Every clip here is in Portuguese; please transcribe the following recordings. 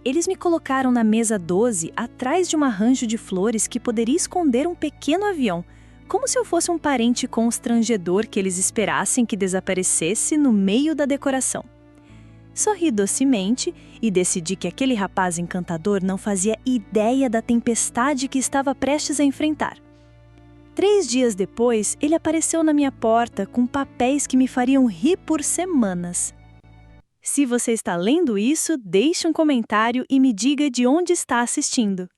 Eles me colocaram na mesa 12, atrás de um arranjo de flores que poderia esconder um pequeno avião, como se eu fosse um parente constrangedor que eles esperassem que desaparecesse no meio da decoração. Sorri docemente e decidi que aquele rapaz encantador não fazia ideia da tempestade que estava prestes a enfrentar. 3 dias depois, ele apareceu na minha porta com papéis que me fariam rir por semanas. Se você está lendo isso, deixe um comentário e me diga de onde está assistindo.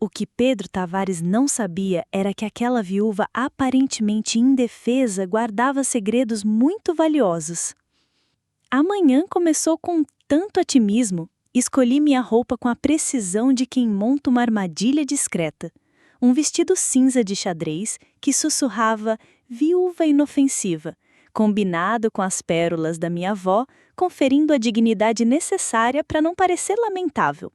O que Pedro Tavares não sabia era que aquela viúva aparentemente indefesa guardava segredos muito valiosos. A manhã começou com tanto otimismo. Escolhi minha roupa com a precisão de quem monta uma armadilha discreta. Um vestido cinza de xadrez que sussurrava viúva inofensiva, combinado com as pérolas da minha avó, conferindo a dignidade necessária para não parecer lamentável.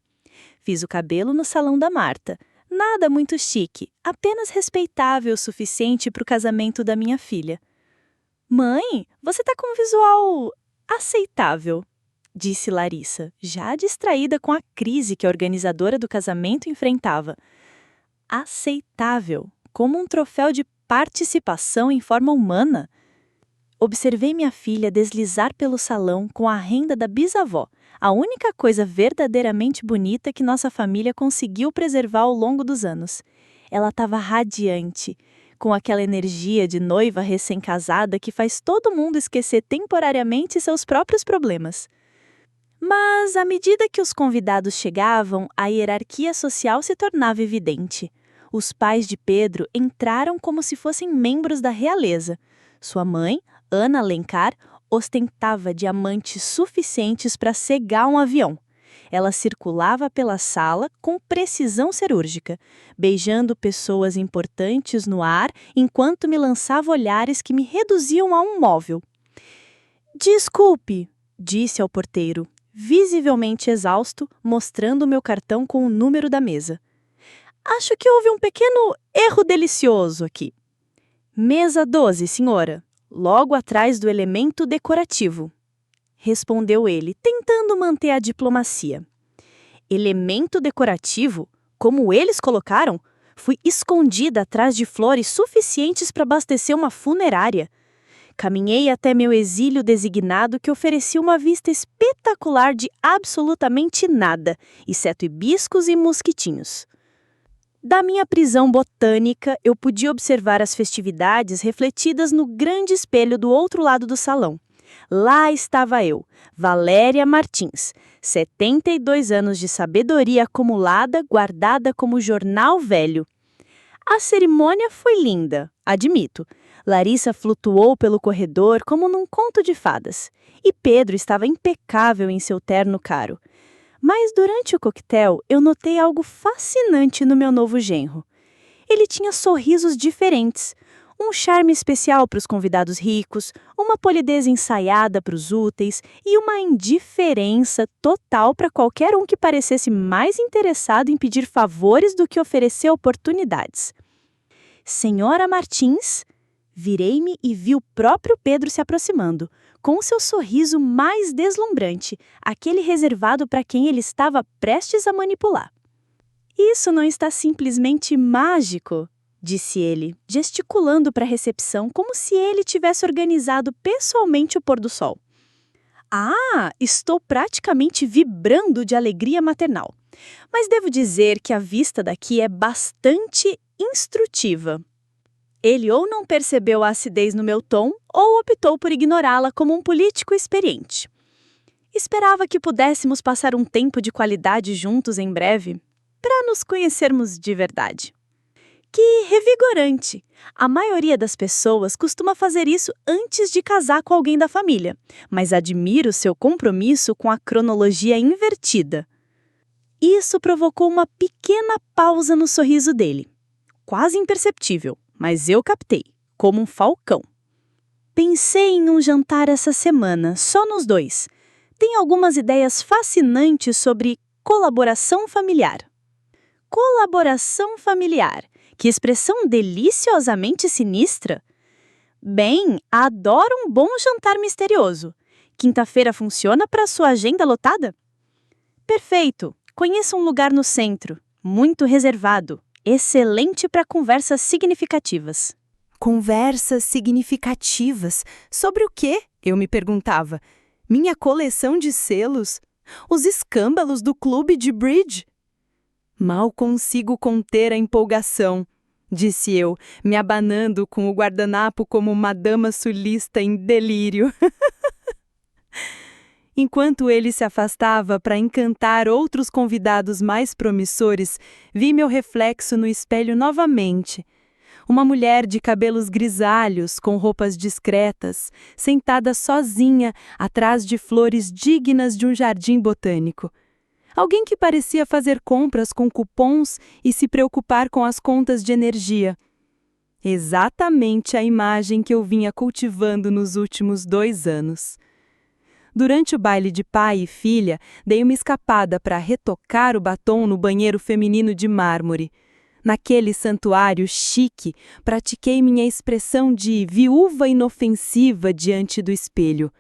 Fiz o cabelo no salão da Marta. Nada muito chique, apenas respeitável o suficiente para o casamento da minha filha. Mãe, você tá com um visual aceitável, disse Larissa, já distraída com a crise que a organizadora do casamento enfrentava. Aceitável, como um troféu de participação em forma humana. Observei minha filha deslizar pelo salão com a renda da bisavó, a única coisa verdadeiramente bonita que nossa família conseguiu preservar ao longo dos anos. Ela estava radiante, com aquela energia de noiva recém-casada que faz todo mundo esquecer temporariamente seus próprios problemas. Mas, à medida que os convidados chegavam, a hierarquia social se tornava evidente. Os pais de Pedro entraram como se fossem membros da realeza. Sua mãe, Ana Alencar, ostentava diamantes suficientes para cegar um avião. Ela circulava pela sala com precisão cirúrgica, beijando pessoas importantes no ar enquanto me lançava olhares que me reduziam a um móvel. "Desculpe", disse ao porteiro, visivelmente exausto, mostrando meu cartão com o número da mesa. "Acho que houve um pequeno erro delicioso aqui." "Mesa 12, senhora. Logo atrás do elemento decorativo", respondeu ele, tentando manter a diplomacia. "Elemento decorativo? Como eles colocaram? Fui escondida atrás de flores suficientes para abastecer uma funerária. Caminhei até meu exílio designado que oferecia uma vista espetacular de absolutamente nada, exceto hibiscos e mosquitinhos. Da minha prisão botânica, eu podia observar as festividades refletidas no grande espelho do outro lado do salão. Lá estava eu, Valéria Martins, 72 anos de sabedoria acumulada, guardada como jornal velho. A cerimônia foi linda, admito. Larissa flutuou pelo corredor como num conto de fadas, e Pedro estava impecável em seu terno caro. Mas durante o coquetel, eu notei algo fascinante no meu novo genro. Ele tinha sorrisos diferentes, um charme especial para os convidados ricos, uma polidez ensaiada para os úteis e uma indiferença total para qualquer um que parecesse mais interessado em pedir favores do que oferecer oportunidades. "Senhora Martins", virei-me e vi o próprio Pedro se aproximando, com seu sorriso mais deslumbrante, aquele reservado para quem ele estava prestes a manipular. "Isso não está simplesmente mágico", disse ele, gesticulando para a recepção como se ele tivesse organizado pessoalmente o pôr do sol. "Ah, estou praticamente vibrando de alegria maternal. Mas devo dizer que a vista daqui é bastante instrutiva." Ele ou não percebeu a acidez no meu tom, ou optou por ignorá-la como um político experiente. Esperava que pudéssemos passar um tempo de qualidade juntos em breve, para nos conhecermos de verdade. Que revigorante! A maioria das pessoas costuma fazer isso antes de casar com alguém da família, mas admiro seu compromisso com a cronologia invertida. Isso provocou uma pequena pausa no sorriso dele. Quase imperceptível, mas eu captei, como um falcão. "Pensei em um jantar essa semana, só nós dois. Tem algumas ideias fascinantes sobre colaboração familiar." Colaboração familiar? Que expressão deliciosamente sinistra! Bem, adoro um bom jantar misterioso. Quinta-feira funciona para sua agenda lotada? Perfeito! Conheço um lugar no centro, muito reservado, excelente para conversas significativas. Conversas significativas. Sobre o quê? Eu me perguntava. Minha coleção de selos? Os escândalos do clube de bridge? Mal consigo conter a empolgação, disse eu, me abanando com o guardanapo como uma dama sulista em delírio. Enquanto ele se afastava para encantar outros convidados mais promissores, vi meu reflexo no espelho novamente. Uma mulher de cabelos grisalhos, com roupas discretas, sentada sozinha atrás de flores dignas de um jardim botânico. Alguém que parecia fazer compras com cupons e se preocupar com as contas de energia. Exatamente a imagem que eu vinha cultivando nos últimos 2 anos. Durante o baile de pai e filha, dei uma escapada para retocar o batom no banheiro feminino de mármore. Naquele santuário chique, pratiquei minha expressão de viúva inofensiva diante do espelho.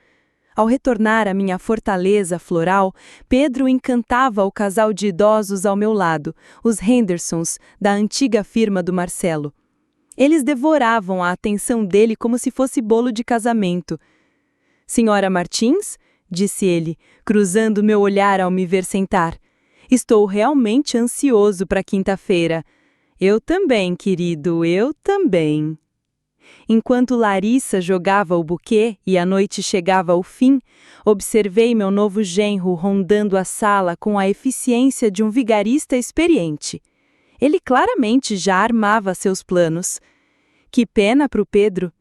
Ao retornar à minha fortaleza floral, Pedro encantava o casal de idosos ao meu lado, os Hendersons, da antiga firma do Marcelo. Eles devoravam a atenção dele como se fosse bolo de casamento. Senhora Martins, disse ele, cruzando meu olhar ao me ver sentar. Estou realmente ansioso para quinta-feira. Eu também, querido, eu também. Enquanto Larissa jogava o buquê e a noite chegava ao fim, observei meu novo genro rondando a sala com a eficiência de um vigarista experiente. Ele claramente já armava seus planos. Que pena para o Pedro.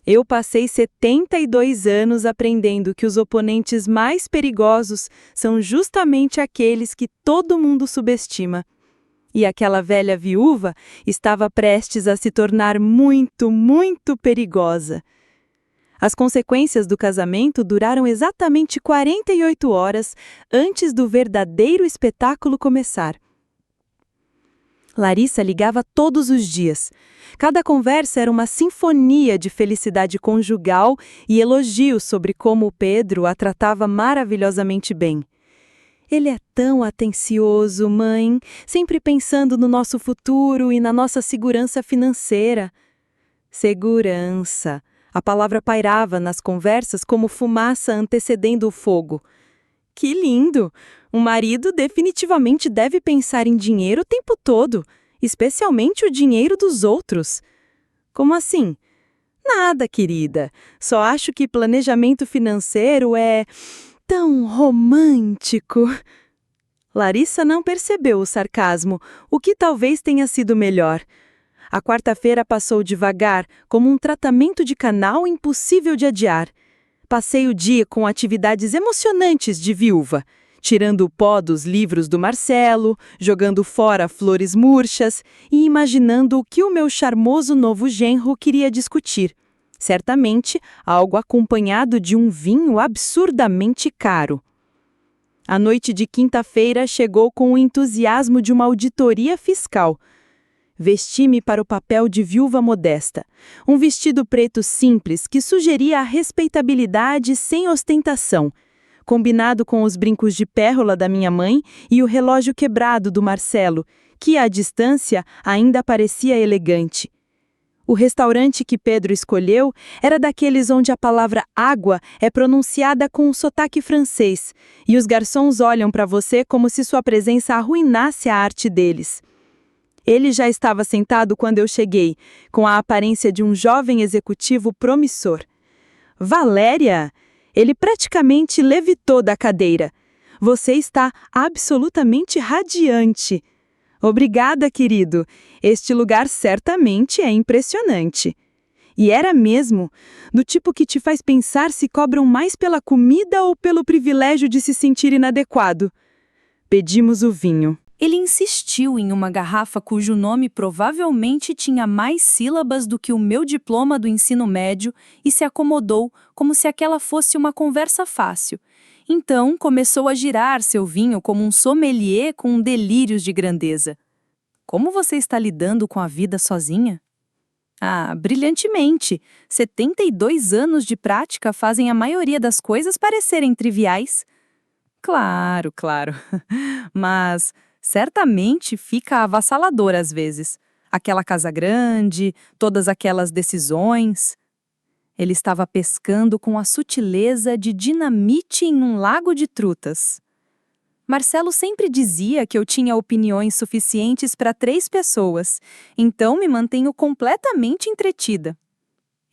Eu passei 72 anos aprendendo que os oponentes mais perigosos são justamente aqueles que todo mundo subestima. E aquela velha viúva estava prestes a se tornar muito, muito perigosa. As consequências do casamento duraram exatamente 48 horas antes do verdadeiro espetáculo começar. Larissa ligava todos os dias. Cada conversa era uma sinfonia de felicidade conjugal e elogios sobre como o Pedro a tratava maravilhosamente bem. Ele é tão atencioso, mãe, sempre pensando no nosso futuro e na nossa segurança financeira. Segurança. A palavra pairava nas conversas como fumaça antecedendo o fogo. Que lindo! Um marido definitivamente deve pensar em dinheiro o tempo todo, especialmente o dinheiro dos outros. Como assim? Nada, querida. Só acho que planejamento financeiro é tão romântico. Larissa não percebeu o sarcasmo, o que talvez tenha sido melhor. A quarta-feira passou devagar, como um tratamento de canal impossível de adiar. Passei o dia com atividades emocionantes de viúva, tirando o pó dos livros do Marcelo, jogando fora flores murchas e imaginando o que o meu charmoso novo genro queria discutir. Certamente, algo acompanhado de um vinho absurdamente caro. A noite de quinta-feira chegou com o entusiasmo de uma auditoria fiscal. Vesti-me para o papel de viúva modesta, um vestido preto simples que sugeria a respeitabilidade sem ostentação, combinado com os brincos de pérola da minha mãe e o relógio quebrado do Marcelo, que à distância ainda parecia elegante. O restaurante que Pedro escolheu era daqueles onde a palavra água é pronunciada com um sotaque francês, e os garçons olham para você como se sua presença arruinasse a arte deles. Ele já estava sentado quando eu cheguei, com a aparência de um jovem executivo promissor. Valéria! Ele praticamente levitou da cadeira. Você está absolutamente radiante. Obrigada, querido. Este lugar certamente é impressionante. E era mesmo, do tipo que te faz pensar se cobram mais pela comida ou pelo privilégio de se sentir inadequado. Pedimos o vinho. Ele insistiu em uma garrafa cujo nome provavelmente tinha mais sílabas do que o meu diploma do ensino médio e se acomodou como se aquela fosse uma conversa fácil. Então começou a girar seu vinho como um sommelier com delírios de grandeza. Como você está lidando com a vida sozinha? Ah, brilhantemente! 72 anos de prática fazem a maioria das coisas parecerem triviais. Claro, claro. Mas certamente fica avassalador às vezes. Aquela casa grande, todas aquelas decisões. Ele estava pescando com a sutileza de dinamite em um lago de trutas. Marcelo sempre dizia que eu tinha opiniões suficientes para 3 pessoas, então me mantenho completamente entretida.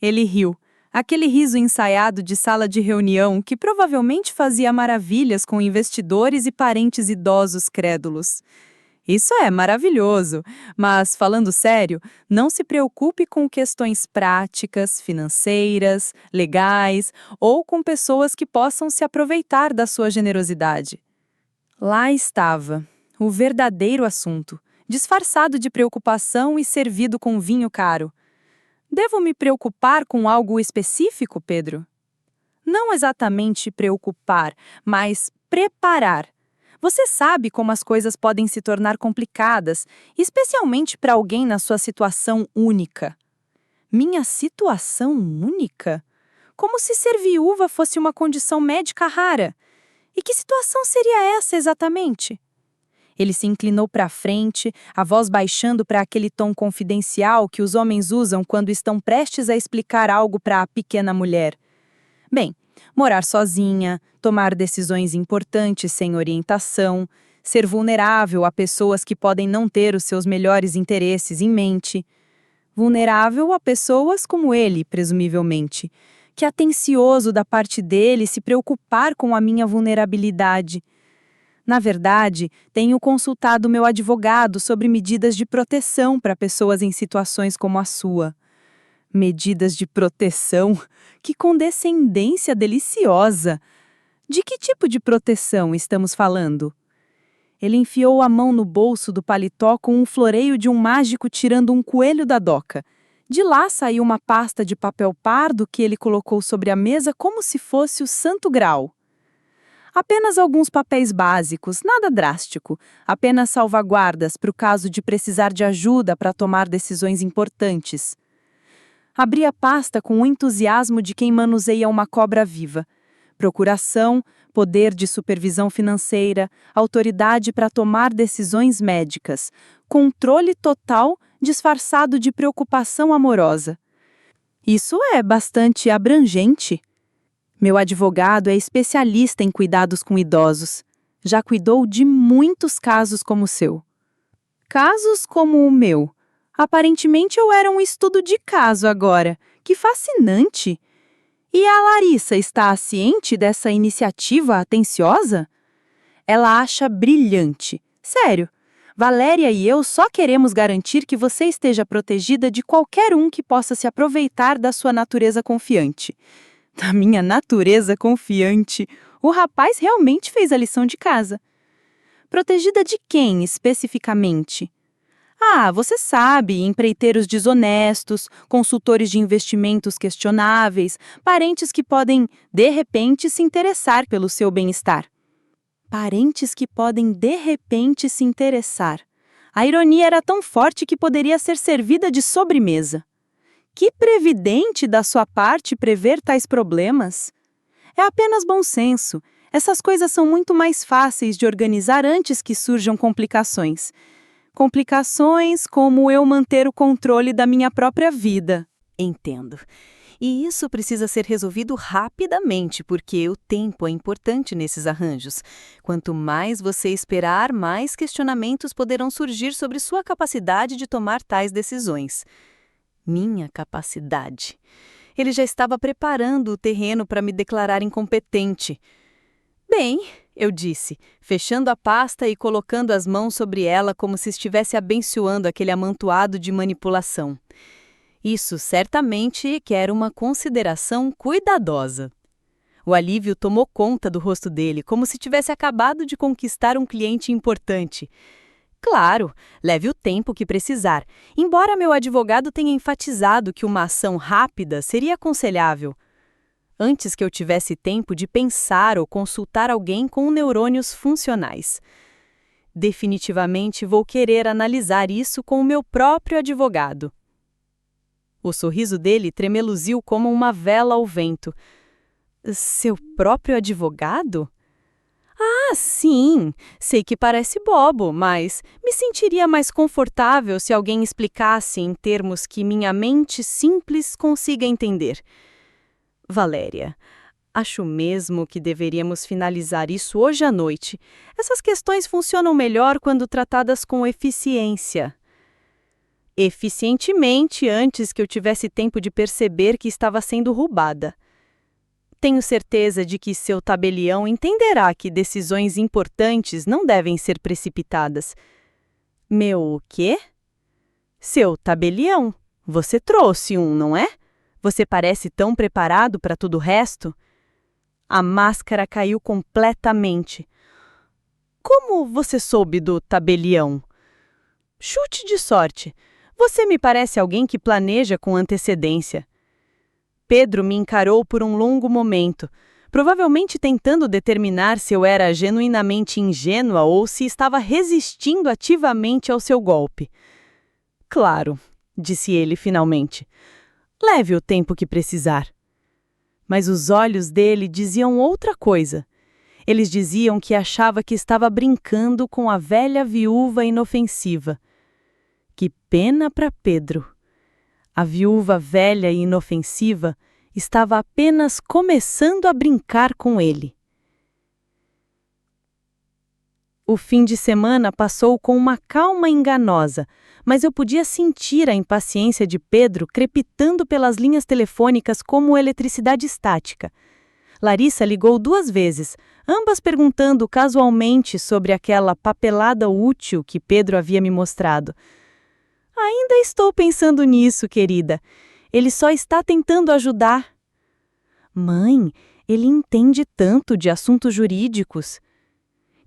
Ele riu, aquele riso ensaiado de sala de reunião que provavelmente fazia maravilhas com investidores e parentes idosos crédulos. Isso é maravilhoso, mas, falando sério, não se preocupe com questões práticas, financeiras, legais ou com pessoas que possam se aproveitar da sua generosidade. Lá estava, o verdadeiro assunto, disfarçado de preocupação e servido com vinho caro. Devo me preocupar com algo específico, Pedro? Não exatamente preocupar, mas preparar. Você sabe como as coisas podem se tornar complicadas, especialmente para alguém na sua situação única. Minha situação única? Como se ser viúva fosse uma condição médica rara. E que situação seria essa exatamente? Ele se inclinou para a frente, a voz baixando para aquele tom confidencial que os homens usam quando estão prestes a explicar algo para a pequena mulher. Bem, morar sozinha, tomar decisões importantes sem orientação, ser vulnerável a pessoas que podem não ter os seus melhores interesses em mente. Vulnerável a pessoas como ele, presumivelmente. Que atencioso da parte dele se preocupar com a minha vulnerabilidade. Na verdade, tenho consultado meu advogado sobre medidas de proteção para pessoas em situações como a sua. Medidas de proteção? Que condescendência deliciosa! De que tipo de proteção estamos falando? Ele enfiou a mão no bolso do paletó com um floreio de um mágico tirando um coelho da doca. De lá saiu uma pasta de papel pardo que ele colocou sobre a mesa como se fosse o Santo Graal. Apenas alguns papéis básicos, nada drástico, apenas salvaguardas para o caso de precisar de ajuda para tomar decisões importantes. Abri a pasta com o entusiasmo de quem manuseia uma cobra viva. Procuração, poder de supervisão financeira, autoridade para tomar decisões médicas, controle total disfarçado de preocupação amorosa. Isso é bastante abrangente. Meu advogado é especialista em cuidados com idosos. Já cuidou de muitos casos como o seu. Casos como o meu. Aparentemente eu era um estudo de caso agora. Que fascinante! E a Larissa está ciente dessa iniciativa atenciosa? Ela acha brilhante. Sério. Valéria e eu só queremos garantir que você esteja protegida de qualquer um que possa se aproveitar da sua natureza confiante. Da minha natureza confiante, o rapaz realmente fez a lição de casa. Protegida de quem, especificamente? Ah, você sabe, empreiteiros desonestos, consultores de investimentos questionáveis, parentes que podem, de repente, se interessar pelo seu bem-estar. Parentes que podem, de repente, se interessar. A ironia era tão forte que poderia ser servida de sobremesa. Que previdente da sua parte prever tais problemas? É apenas bom senso. Essas coisas são muito mais fáceis de organizar antes que surjam complicações. Complicações como eu manter o controle da minha própria vida. Entendo. E isso precisa ser resolvido rapidamente, porque o tempo é importante nesses arranjos. Quanto mais você esperar, mais questionamentos poderão surgir sobre sua capacidade de tomar tais decisões. Minha capacidade. Ele já estava preparando o terreno para me declarar incompetente. Bem, eu disse, fechando a pasta e colocando as mãos sobre ela como se estivesse abençoando aquele amontoado de manipulação. Isso certamente requer uma consideração cuidadosa. O alívio tomou conta do rosto dele, como se tivesse acabado de conquistar um cliente importante. Claro, leve o tempo que precisar, embora meu advogado tenha enfatizado que uma ação rápida seria aconselhável. Antes que eu tivesse tempo de pensar ou consultar alguém com neurônios funcionais. Definitivamente vou querer analisar isso com o meu próprio advogado. O sorriso dele tremeluziu como uma vela ao vento. Seu próprio advogado? Ah, sim, sei que parece bobo, mas me sentiria mais confortável se alguém explicasse em termos que minha mente simples consiga entender. Valéria, acho mesmo que deveríamos finalizar isso hoje à noite. Essas questões funcionam melhor quando tratadas com eficiência. Eficientemente antes que eu tivesse tempo de perceber que estava sendo roubada. Tenho certeza de que seu tabelião entenderá que decisões importantes não devem ser precipitadas. Meu o quê? Seu tabelião. Você trouxe um, não é? Você parece tão preparado para tudo o resto? A máscara caiu completamente. Como você soube do tabelião? Chute de sorte. Você me parece alguém que planeja com antecedência. Pedro me encarou por um longo momento, provavelmente tentando determinar se eu era genuinamente ingênua ou se estava resistindo ativamente ao seu golpe. Claro, disse ele finalmente. Leve o tempo que precisar. Mas os olhos dele diziam outra coisa. Eles diziam que achava que estava brincando com a velha viúva inofensiva. Que pena para Pedro. A viúva velha e inofensiva estava apenas começando a brincar com ele. O fim de semana passou com uma calma enganosa, mas eu podia sentir a impaciência de Pedro crepitando pelas linhas telefônicas como eletricidade estática. Larissa ligou 2 vezes, ambas perguntando casualmente sobre aquela papelada útil que Pedro havia me mostrado. Ainda estou pensando nisso, querida. Ele só está tentando ajudar. Mãe, ele entende tanto de assuntos jurídicos.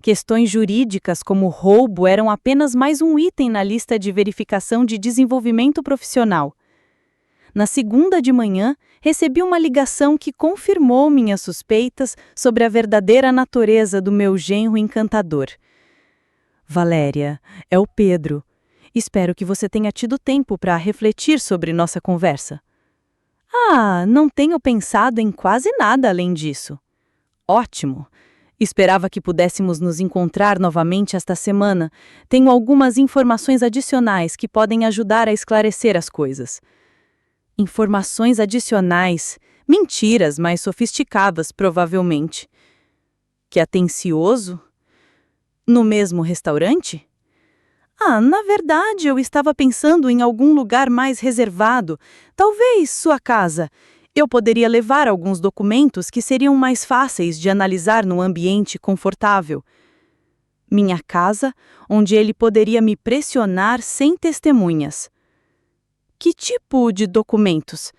Questões jurídicas como roubo eram apenas mais um item na lista de verificação de desenvolvimento profissional. Na segunda de manhã, recebi uma ligação que confirmou minhas suspeitas sobre a verdadeira natureza do meu genro encantador. Valéria, é o Pedro. Espero que você tenha tido tempo para refletir sobre nossa conversa. Ah, não tenho pensado em quase nada além disso. Ótimo. Esperava que pudéssemos nos encontrar novamente esta semana. Tenho algumas informações adicionais que podem ajudar a esclarecer as coisas. Informações adicionais? Mentiras mais sofisticadas, provavelmente. Que atencioso? No mesmo restaurante? Ah, na verdade, eu estava pensando em algum lugar mais reservado. Talvez sua casa. Eu poderia levar alguns documentos que seriam mais fáceis de analisar num ambiente confortável. Minha casa, onde ele poderia me pressionar sem testemunhas. Que tipo de documentos?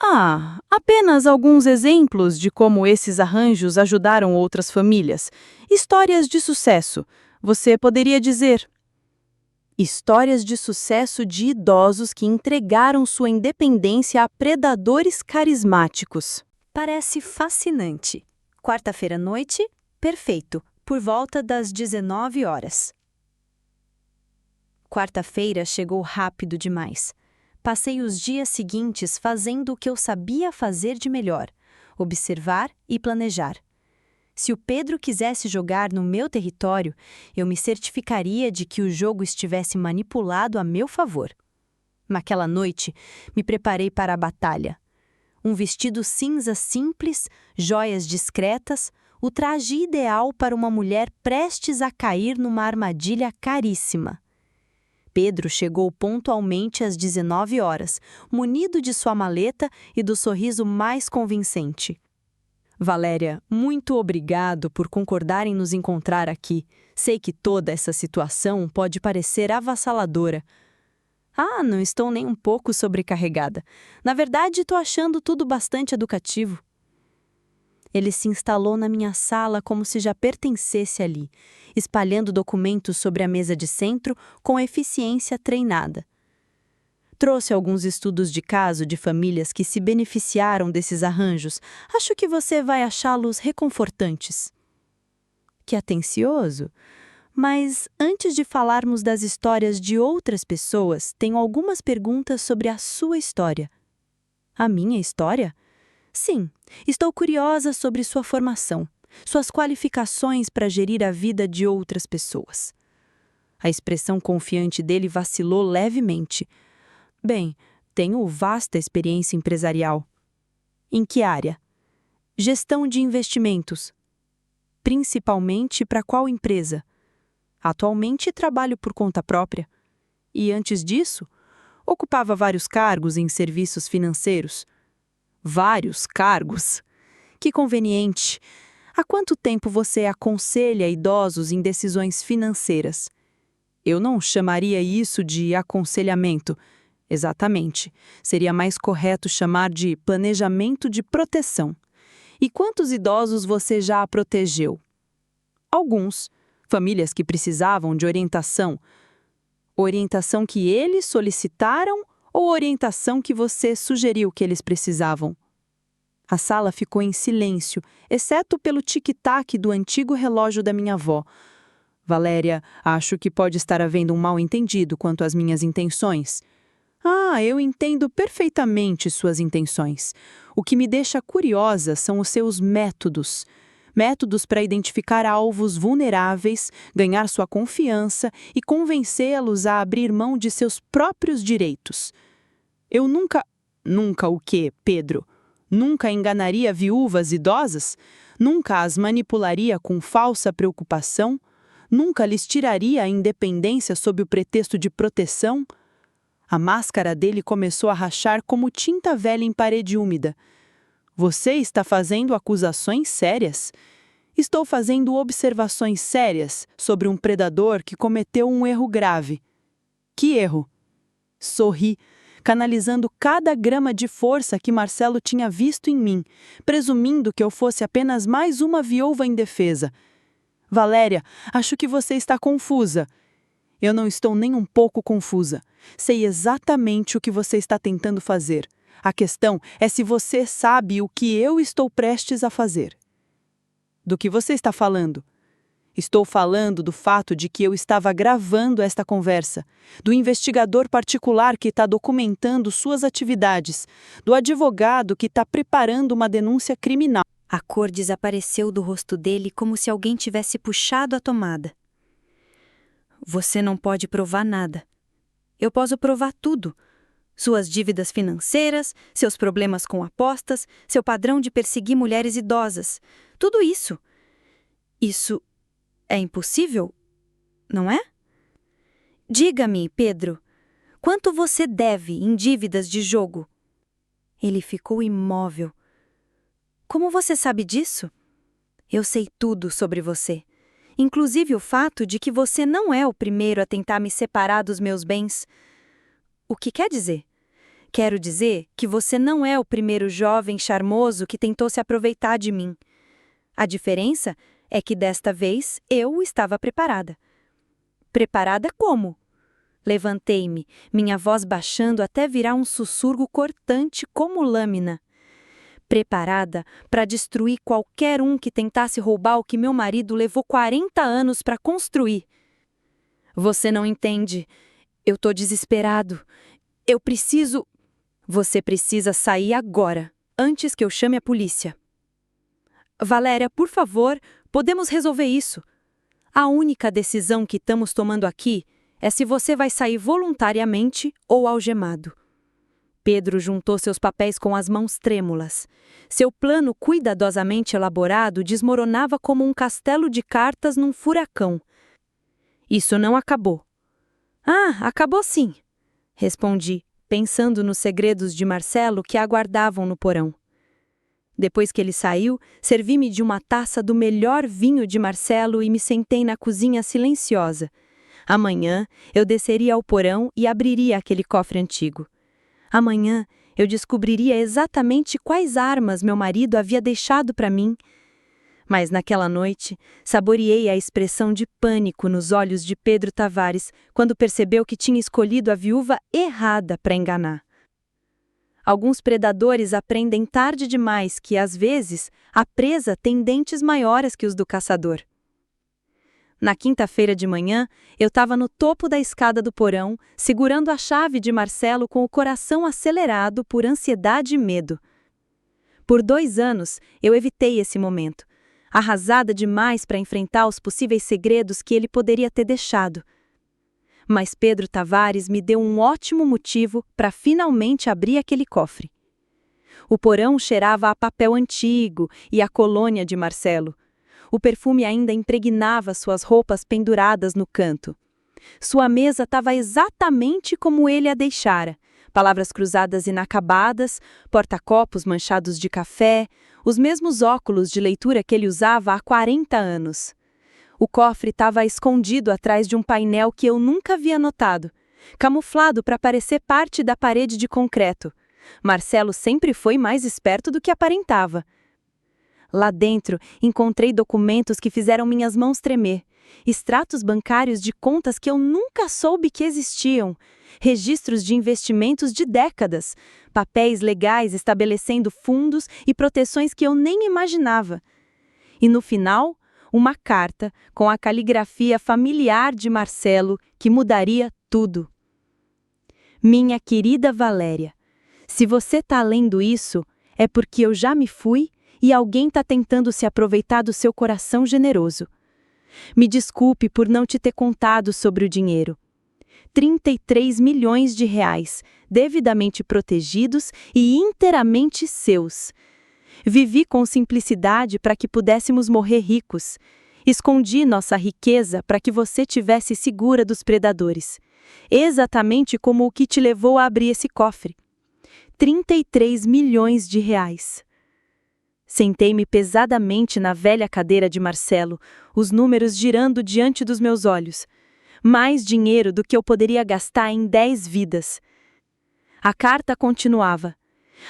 Ah, apenas alguns exemplos de como esses arranjos ajudaram outras famílias. Histórias de sucesso, você poderia dizer. Histórias de sucesso de idosos que entregaram sua independência a predadores carismáticos. Parece fascinante. Quarta-feira à noite? Perfeito, por volta das 19 horas. Quarta-feira chegou rápido demais. Passei os dias seguintes fazendo o que eu sabia fazer de melhor: observar e planejar. Se o Pedro quisesse jogar no meu território, eu me certificaria de que o jogo estivesse manipulado a meu favor. Naquela noite, me preparei para a batalha. Um vestido cinza simples, joias discretas, o traje ideal para uma mulher prestes a cair numa armadilha caríssima. Pedro chegou pontualmente às 19 horas, munido de sua maleta e do sorriso mais convincente. Valéria, muito obrigado por concordar em nos encontrar aqui. Sei que toda essa situação pode parecer avassaladora. Ah, não estou nem um pouco sobrecarregada. Na verdade, estou achando tudo bastante educativo. Ele se instalou na minha sala como se já pertencesse ali, espalhando documentos sobre a mesa de centro com eficiência treinada. Trouxe alguns estudos de caso de famílias que se beneficiaram desses arranjos. Acho que você vai achá-los reconfortantes. Que atencioso! Mas antes de falarmos das histórias de outras pessoas, tenho algumas perguntas sobre a sua história. A minha história? Sim, estou curiosa sobre sua formação. suas qualificações para gerir a vida de outras pessoas. A expressão confiante dele vacilou levemente. Bem, tenho vasta experiência empresarial. Em que área? Gestão de investimentos. Principalmente para qual empresa? Atualmente trabalho por conta própria. E antes disso, ocupava vários cargos em serviços financeiros. Vários cargos? Que conveniente! Há quanto tempo você aconselha idosos em decisões financeiras? Eu não chamaria isso de aconselhamento. Exatamente. Seria mais correto chamar de planejamento de proteção. E quantos idosos você já protegeu? Alguns. Famílias que precisavam de orientação. Orientação que eles solicitaram ou orientação que você sugeriu que eles precisavam? A sala ficou em silêncio, exceto pelo tic-tac do antigo relógio da minha avó. Valéria, acho que pode estar havendo um mal-entendido quanto às minhas intenções. Eu entendo perfeitamente suas intenções. O que me deixa curiosa são os seus métodos. Métodos para identificar alvos vulneráveis, ganhar sua confiança e convencê-los a abrir mão de seus próprios direitos. Eu nunca... Nunca o quê, Pedro? Nunca enganaria viúvas idosas? Nunca as manipularia com falsa preocupação? Nunca lhes tiraria a independência sob o pretexto de proteção? A máscara dele começou a rachar como tinta velha em parede úmida. Você está fazendo acusações sérias? Estou fazendo observações sérias sobre um predador que cometeu um erro grave. Que erro? Sorri, canalizando cada grama de força que Marcelo tinha visto em mim, presumindo que eu fosse apenas mais uma viúva indefesa. Valéria, acho que você está confusa. Eu não estou nem um pouco confusa. Sei exatamente o que você está tentando fazer. A questão é se você sabe o que eu estou prestes a fazer. Do que você está falando? Estou falando do fato de que eu estava gravando esta conversa, do investigador particular que está documentando suas atividades, do advogado que está preparando uma denúncia criminal. A cor desapareceu do rosto dele como se alguém tivesse puxado a tomada. Você não pode provar nada. Eu posso provar tudo. Suas dívidas financeiras, seus problemas com apostas, seu padrão de perseguir mulheres idosas. Tudo isso. Isso é impossível, não é? Diga-me, Pedro, quanto você deve em dívidas de jogo? Ele ficou imóvel. Como você sabe disso? Eu sei tudo sobre você, inclusive o fato de que você não é o primeiro a tentar me separar dos meus bens. O que quer dizer? Quero dizer que você não é o primeiro jovem charmoso que tentou se aproveitar de mim. A diferença é que desta vez eu estava preparada. Preparada como? Levantei-me, minha voz baixando até virar um sussurro cortante como lâmina. Preparada para destruir qualquer um que tentasse roubar o que meu marido levou 40 anos para construir. Você não entende. Eu tô desesperado. Eu preciso... Você precisa sair agora, antes que eu chame a polícia. Valéria, por favor, podemos resolver isso. A única decisão que estamos tomando aqui é se você vai sair voluntariamente ou algemado. Pedro juntou seus papéis com as mãos trêmulas. Seu plano cuidadosamente elaborado desmoronava como um castelo de cartas num furacão. Isso não acabou. Acabou sim, respondi, pensando nos segredos de Marcelo que aguardavam no porão. Depois que ele saiu, servi-me de uma taça do melhor vinho de Marcelo e me sentei na cozinha silenciosa. Amanhã, eu desceria ao porão e abriria aquele cofre antigo. Amanhã, eu descobriria exatamente quais armas meu marido havia deixado para mim. Mas naquela noite, saboreei a expressão de pânico nos olhos de Pedro Tavares quando percebeu que tinha escolhido a viúva errada para enganar. Alguns predadores aprendem tarde demais que, às vezes, a presa tem dentes maiores que os do caçador. Na quinta-feira de manhã, eu estava no topo da escada do porão, segurando a chave de Marcelo com o coração acelerado por ansiedade e medo. Por 2 anos, eu evitei esse momento. arrasada demais para enfrentar os possíveis segredos que ele poderia ter deixado. Mas Pedro Tavares me deu um ótimo motivo para finalmente abrir aquele cofre. O porão cheirava a papel antigo e a colônia de Marcelo. O perfume ainda impregnava suas roupas penduradas no canto. Sua mesa estava exatamente como ele a deixara. Palavras cruzadas inacabadas, porta-copos manchados de café, os mesmos óculos de leitura que ele usava há 40 anos. O cofre estava escondido atrás de um painel que eu nunca havia notado, camuflado para parecer parte da parede de concreto. Marcelo sempre foi mais esperto do que aparentava. Lá dentro, encontrei documentos que fizeram minhas mãos tremer, extratos bancários de contas que eu nunca soube que existiam, registros de investimentos de décadas, papéis legais estabelecendo fundos e proteções que eu nem imaginava. E no final, uma carta com a caligrafia familiar de Marcelo que mudaria tudo. Minha querida Valéria, se você está lendo isso, é porque eu já me fui e alguém está tentando se aproveitar do seu coração generoso. Me desculpe por não te ter contado sobre o dinheiro. 33 milhões de reais, devidamente protegidos e inteiramente seus. Vivi com simplicidade para que pudéssemos morrer ricos. Escondi nossa riqueza para que você tivesse segura dos predadores. Exatamente como o que te levou a abrir esse cofre. 33 milhões de reais. Sentei-me pesadamente na velha cadeira de Marcelo, os números girando diante dos meus olhos. Mais dinheiro do que eu poderia gastar em 10 vidas. A carta continuava.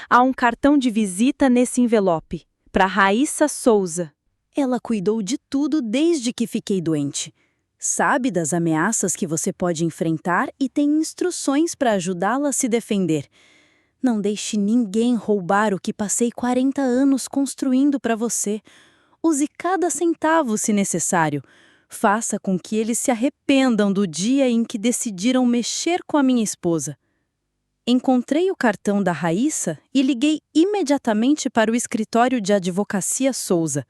Há um cartão de visita nesse envelope, para Raíssa Souza. Ela cuidou de tudo desde que fiquei doente. Sabe das ameaças que você pode enfrentar e tem instruções para ajudá-la a se defender. Não deixe ninguém roubar o que passei 40 anos construindo para você. Use cada centavo se necessário. Faça com que eles se arrependam do dia em que decidiram mexer com a minha esposa. Encontrei o cartão da Raíssa e liguei imediatamente para o escritório de advocacia Souza.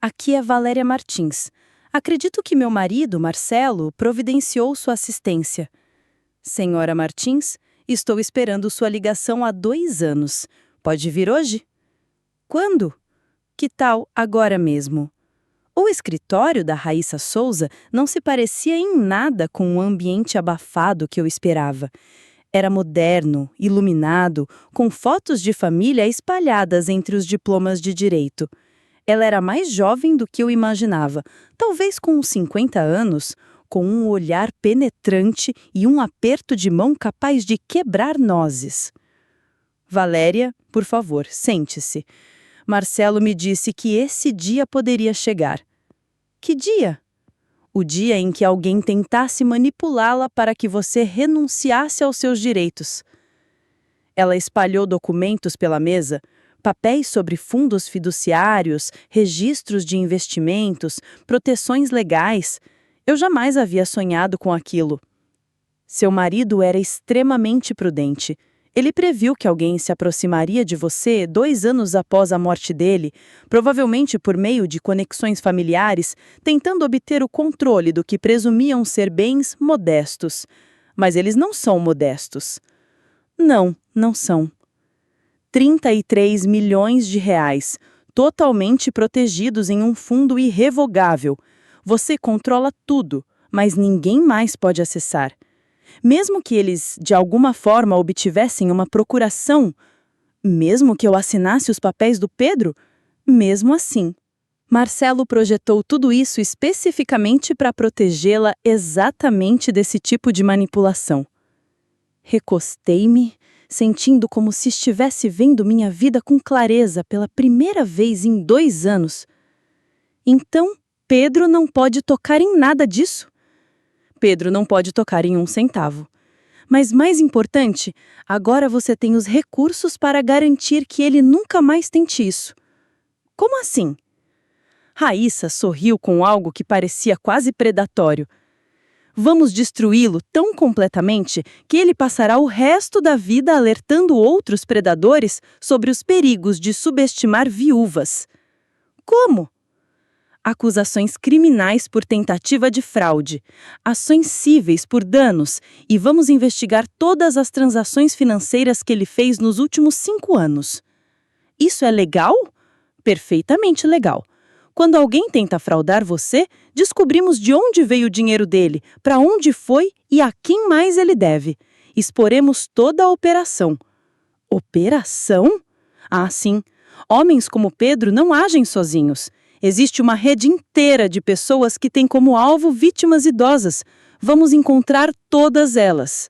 Aqui é Valéria Martins. Acredito que meu marido, Marcelo, providenciou sua assistência. Senhora Martins, estou esperando sua ligação há 2 anos. Pode vir hoje? Quando? Que tal agora mesmo? O escritório da Raíssa Souza não se parecia em nada com o ambiente abafado que eu esperava. Era moderno, iluminado, com fotos de família espalhadas entre os diplomas de direito. Ela era mais jovem do que eu imaginava, talvez com uns 50 anos, com um olhar penetrante e um aperto de mão capaz de quebrar nozes. Valéria, por favor, sente-se. Marcelo me disse que esse dia poderia chegar. Que dia? O dia em que alguém tentasse manipulá-la para que você renunciasse aos seus direitos. Ela espalhou documentos pela mesa, papéis sobre fundos fiduciários, registros de investimentos, proteções legais. Eu jamais havia sonhado com aquilo. Seu marido era extremamente prudente. Ele previu que alguém se aproximaria de você 2 anos após a morte dele, provavelmente por meio de conexões familiares, tentando obter o controle do que presumiam ser bens modestos. Mas eles não são modestos. Não, não são. 33 milhões de reais, totalmente protegidos em um fundo irrevogável. Você controla tudo, mas ninguém mais pode acessar. Mesmo que eles, de alguma forma, obtivessem uma procuração, mesmo que eu assinasse os papéis do Pedro, mesmo assim. Marcelo projetou tudo isso especificamente para protegê-la exatamente desse tipo de manipulação. Recostei-me, sentindo como se estivesse vendo minha vida com clareza pela primeira vez em 2 anos. Então, Pedro não pode tocar em nada disso. Pedro não pode tocar em 1 centavo. Mas mais importante, agora você tem os recursos para garantir que ele nunca mais tente isso. Como assim? Raíssa sorriu com algo que parecia quase predatório. Vamos destruí-lo tão completamente que ele passará o resto da vida alertando outros predadores sobre os perigos de subestimar viúvas. Como? Acusações criminais por tentativa de fraude, ações cíveis por danos e vamos investigar todas as transações financeiras que ele fez nos últimos 5 anos. Isso é legal? Perfeitamente legal. Quando alguém tenta fraudar você, descobrimos de onde veio o dinheiro dele, para onde foi e a quem mais ele deve. Exporemos toda a operação. Operação? Ah, sim. Homens como Pedro não agem sozinhos. Existe uma rede inteira de pessoas que têm como alvo vítimas idosas. Vamos encontrar todas elas.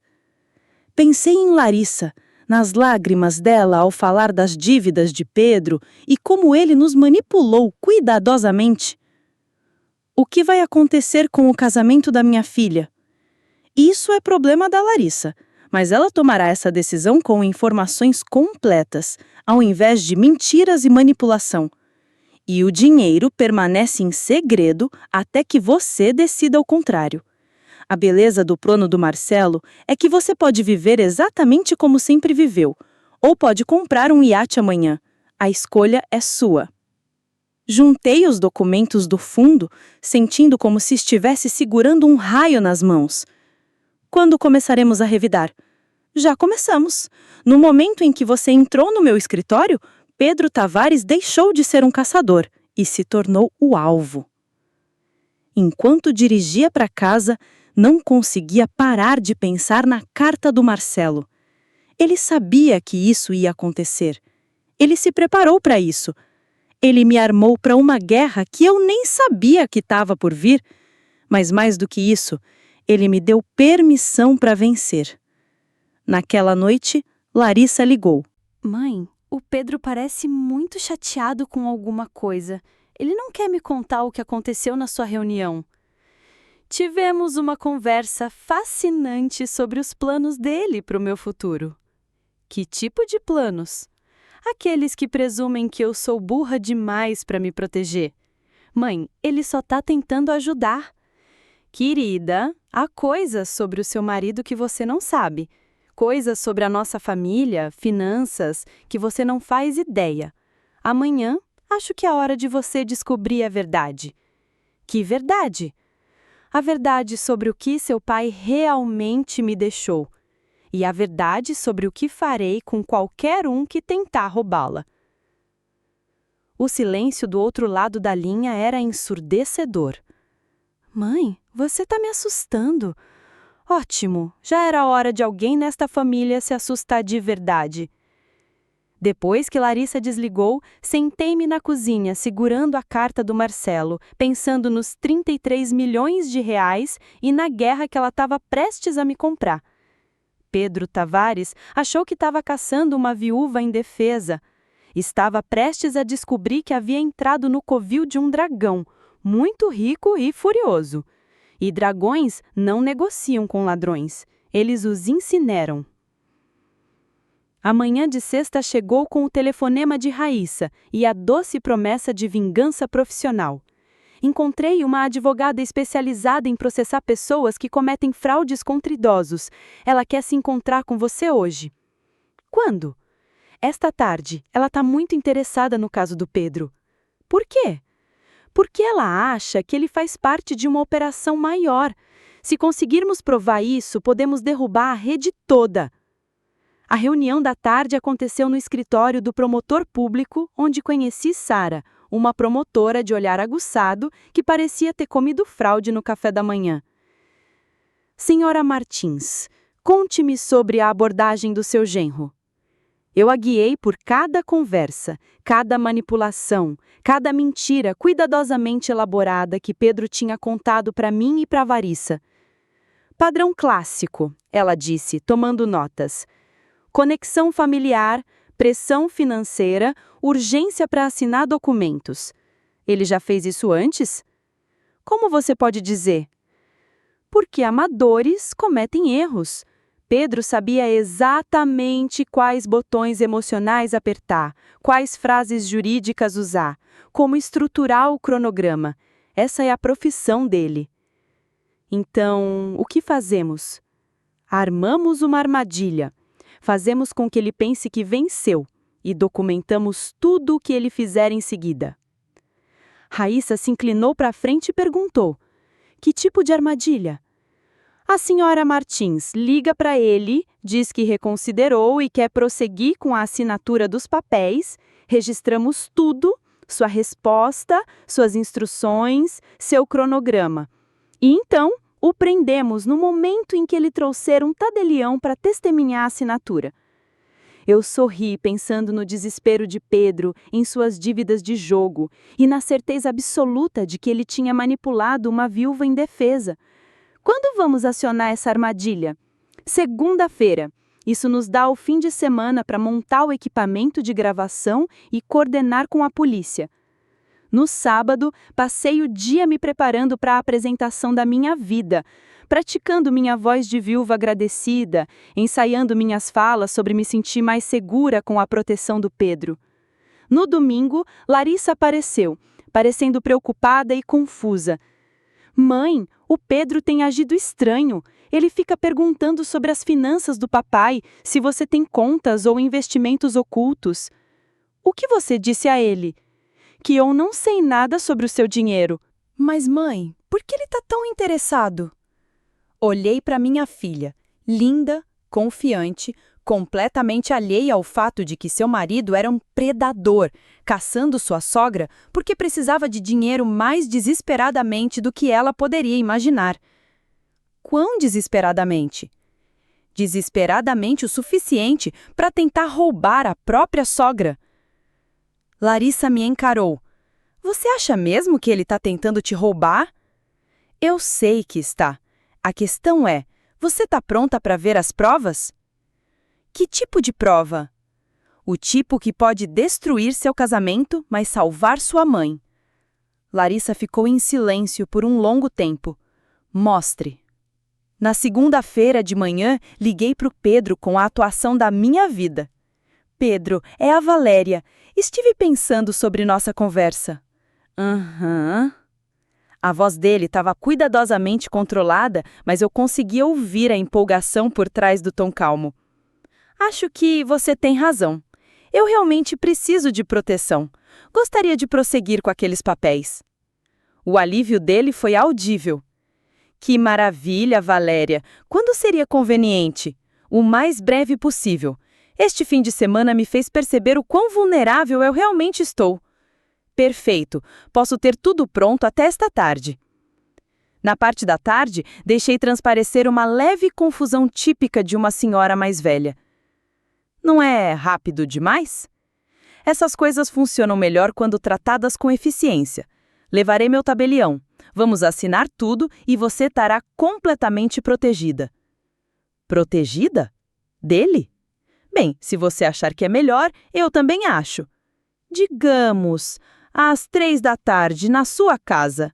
Pensei em Larissa, nas lágrimas dela ao falar das dívidas de Pedro e como ele nos manipulou cuidadosamente. O que vai acontecer com o casamento da minha filha? Isso é problema da Larissa, mas ela tomará essa decisão com informações completas, ao invés de mentiras e manipulação. E o dinheiro permanece em segredo até que você decida o contrário. A beleza do plano do Marcelo é que você pode viver exatamente como sempre viveu, ou pode comprar um iate amanhã. A escolha é sua. Juntei os documentos do fundo, sentindo como se estivesse segurando um raio nas mãos. Quando começaremos a revidar? Já começamos. No momento em que você entrou no meu escritório, Pedro Tavares deixou de ser um caçador e se tornou o alvo. Enquanto dirigia para casa, não conseguia parar de pensar na carta do Marcelo. Ele sabia que isso ia acontecer. Ele se preparou para isso. Ele me armou para uma guerra que eu nem sabia que estava por vir. Mas mais do que isso, ele me deu permissão para vencer. Naquela noite, Larissa ligou. Mãe, o Pedro parece muito chateado com alguma coisa. Ele não quer me contar o que aconteceu na sua reunião. Tivemos uma conversa fascinante sobre os planos dele para o meu futuro. Que tipo de planos? Aqueles que presumem que eu sou burra demais para me proteger. Mãe, ele só está tentando ajudar. Querida, há coisas sobre o seu marido que você não sabe. Coisas sobre a nossa família, finanças, que você não faz ideia. Amanhã, acho que é hora de você descobrir a verdade. Que verdade? A verdade sobre o que seu pai realmente me deixou. E a verdade sobre o que farei com qualquer um que tentar roubá-la. O silêncio do outro lado da linha era ensurdecedor. Mãe, você está me assustando. Ótimo, já era hora de alguém nesta família se assustar de verdade. Depois que Larissa desligou, sentei-me na cozinha segurando a carta do Marcelo, pensando nos 33 milhões de reais e na guerra que ela estava prestes a me comprar. Pedro Tavares achou que estava caçando uma viúva indefesa. Estava prestes a descobrir que havia entrado no covil de um dragão, muito rico e furioso. E dragões não negociam com ladrões, eles os incineram. A manhã de sexta chegou com o telefonema de Raíssa e a doce promessa de vingança profissional. Encontrei uma advogada especializada em processar pessoas que cometem fraudes contra idosos. Ela quer se encontrar com você hoje. Quando? Esta tarde. Ela está muito interessada no caso do Pedro. Por quê? Porque ela acha que ele faz parte de uma operação maior. Se conseguirmos provar isso, podemos derrubar a rede toda. A reunião da tarde aconteceu no escritório do promotor público, onde conheci Sara, uma promotora de olhar aguçado que parecia ter comido fraude no café da manhã. Senhora Martins, conte-me sobre a abordagem do seu genro. Eu a guiei por cada conversa, cada manipulação, cada mentira cuidadosamente elaborada que Pedro tinha contado para mim e para Larissa. Padrão clássico, ela disse, tomando notas. Conexão familiar, pressão financeira, urgência para assinar documentos. Ele já fez isso antes? Como você pode dizer? Porque amadores cometem erros. Pedro sabia exatamente quais botões emocionais apertar, quais frases jurídicas usar, como estruturar o cronograma. Essa é a profissão dele. Então, o que fazemos? Armamos uma armadilha. Fazemos com que ele pense que venceu e documentamos tudo o que ele fizer em seguida. Raíssa se inclinou para a frente e perguntou: que tipo de armadilha? A senhora Martins liga para ele, diz que reconsiderou e quer prosseguir com a assinatura dos papéis, registramos tudo, sua resposta, suas instruções, seu cronograma. E então, o prendemos no momento em que ele trouxer um tabelião para testemunhar a assinatura. Eu sorri pensando no desespero de Pedro em suas dívidas de jogo e na certeza absoluta de que ele tinha manipulado uma viúva indefesa. Quando vamos acionar essa armadilha? Segunda-feira. Isso nos dá o fim de semana para montar o equipamento de gravação e coordenar com a polícia. No sábado, passei o dia me preparando para a apresentação da minha vida, praticando minha voz de viúva agradecida, ensaiando minhas falas sobre me sentir mais segura com a proteção do Pedro. No domingo, Larissa apareceu, parecendo preocupada e confusa. Mãe, o Pedro tem agido estranho. Ele fica perguntando sobre as finanças do papai, se você tem contas ou investimentos ocultos. O que você disse a ele? Que eu não sei nada sobre o seu dinheiro. Mas, mãe, por que ele está tão interessado? Olhei para minha filha, linda, confiante, completamente alheia ao fato de que seu marido era um predador, caçando sua sogra porque precisava de dinheiro mais desesperadamente do que ela poderia imaginar. Quão desesperadamente? Desesperadamente o suficiente para tentar roubar a própria sogra. Larissa me encarou. Você acha mesmo que ele está tentando te roubar? Eu sei que está. A questão é, você está pronta para ver as provas? Que tipo de prova? O tipo que pode destruir seu casamento, mas salvar sua mãe. Larissa ficou em silêncio por um longo tempo. Mostre. Na segunda-feira de manhã, liguei para o Pedro com a atuação da minha vida. Pedro, é a Valéria. Estive pensando sobre nossa conversa. A voz dele estava cuidadosamente controlada, mas eu conseguia ouvir a empolgação por trás do tom calmo. Acho que você tem razão. Eu realmente preciso de proteção. Gostaria de prosseguir com aqueles papéis. O alívio dele foi audível. Que maravilha, Valéria! Quando seria conveniente? O mais breve possível. Este fim de semana me fez perceber o quão vulnerável eu realmente estou. Perfeito. Posso ter tudo pronto até esta tarde. Na parte da tarde, deixei transparecer uma leve confusão típica de uma senhora mais velha. Não é rápido demais? Essas coisas funcionam melhor quando tratadas com eficiência. Levarei meu tabelião. Vamos assinar tudo e você estará completamente protegida. Protegida? Dele? Bem, se você achar que é melhor, eu também acho. Digamos, às 3 da tarde, na sua casa.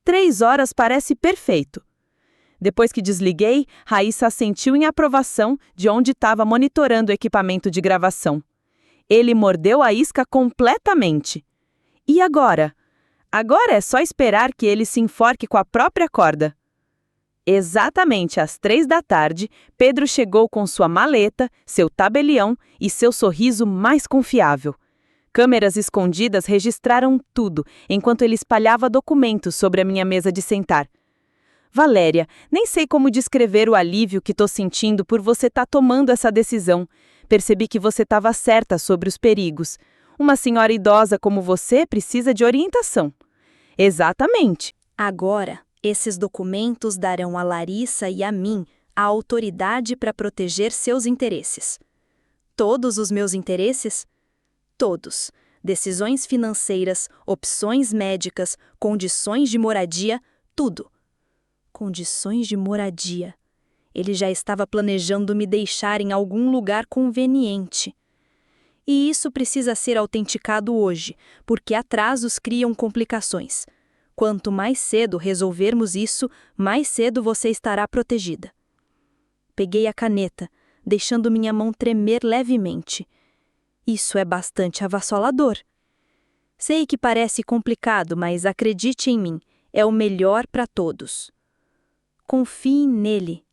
3 horas parece perfeito. Depois que desliguei, Raíssa assentiu em aprovação de onde estava monitorando o equipamento de gravação. Ele mordeu a isca completamente. E agora? Agora é só esperar que ele se enforque com a própria corda. Exatamente às 3 da tarde, Pedro chegou com sua maleta, seu tabelião e seu sorriso mais confiável. Câmeras escondidas registraram tudo, enquanto ele espalhava documentos sobre a minha mesa de sentar. Valéria, nem sei como descrever o alívio que estou sentindo por você estar tomando essa decisão. Percebi que você estava certa sobre os perigos. Uma senhora idosa como você precisa de orientação. Exatamente. Agora, esses documentos darão a Larissa e a mim a autoridade para proteger seus interesses. Todos os meus interesses? Todos. Decisões financeiras, opções médicas, condições de moradia, tudo. Condições de moradia. Ele já estava planejando me deixar em algum lugar conveniente. E isso precisa ser autenticado hoje, porque atrasos criam complicações. Quanto mais cedo resolvermos isso, mais cedo você estará protegida. Peguei a caneta, deixando minha mão tremer levemente. Isso é bastante avassalador. Sei que parece complicado, mas acredite em mim, é o melhor para todos. Confie nele,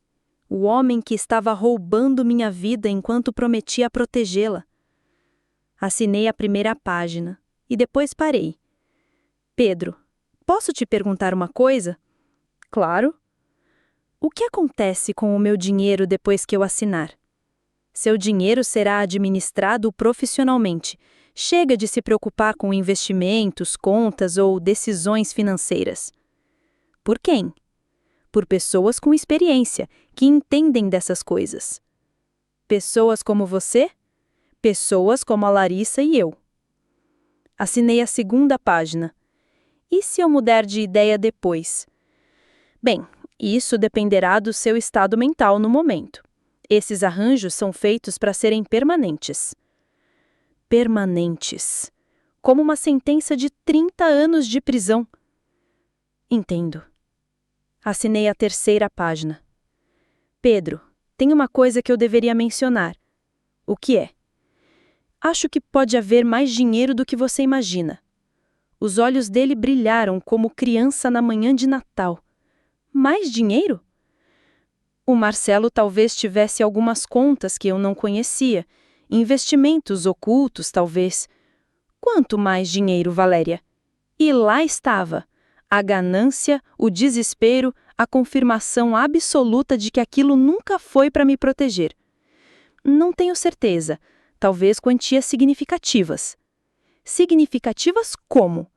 o homem que estava roubando minha vida enquanto prometia protegê-la. Assinei a primeira página e depois parei. Pedro, posso te perguntar uma coisa? Claro. O que acontece com o meu dinheiro depois que eu assinar? Seu dinheiro será administrado profissionalmente. Chega de se preocupar com investimentos, contas ou decisões financeiras. Por quem? Por pessoas com experiência, que entendem dessas coisas. Pessoas como você? Pessoas como a Larissa e eu. Assinei a segunda página. E se eu mudar de ideia depois? Bem, isso dependerá do seu estado mental no momento. Esses arranjos são feitos para serem permanentes. Permanentes. Como uma sentença de 30 anos de prisão. Entendo. Assinei a terceira página. Pedro, tem uma coisa que eu deveria mencionar. O que é? Acho que pode haver mais dinheiro do que você imagina. Os olhos dele brilharam como criança na manhã de Natal. Mais dinheiro? O Marcelo talvez tivesse algumas contas que eu não conhecia, investimentos ocultos, talvez. Quanto mais dinheiro, Valéria? E lá estava, a ganância, o desespero, a confirmação absoluta de que aquilo nunca foi para me proteger. Não tenho certeza, talvez quantias significativas. Significativas como?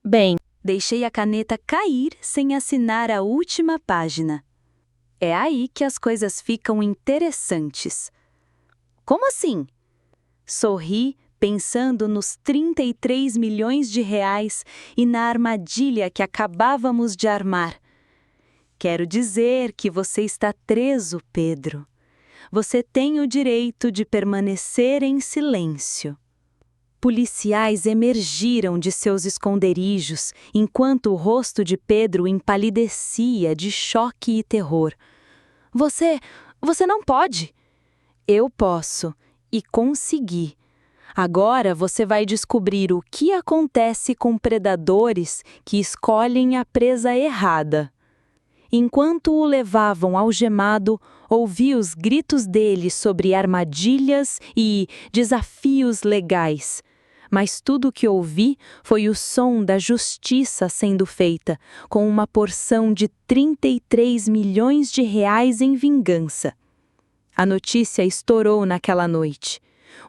Bem, Deixei a caneta cair sem assinar a última página. É aí que as coisas ficam interessantes. Como assim? Sorri, pensando nos 33 milhões de reais e na armadilha que acabávamos de armar. Quero dizer que você está preso, Pedro. Você tem o direito de permanecer em silêncio. Policiais emergiram de seus esconderijos enquanto o rosto de Pedro empalidecia de choque e terror. Você não pode! Eu posso, e consegui. Agora você vai descobrir o que acontece com predadores que escolhem a presa errada. Enquanto o levavam algemado, ouvi os gritos dele sobre armadilhas e desafios legais. Mas tudo o que ouvi foi o som da justiça sendo feita, com uma porção de 33 milhões de reais em vingança. A notícia estourou naquela noite.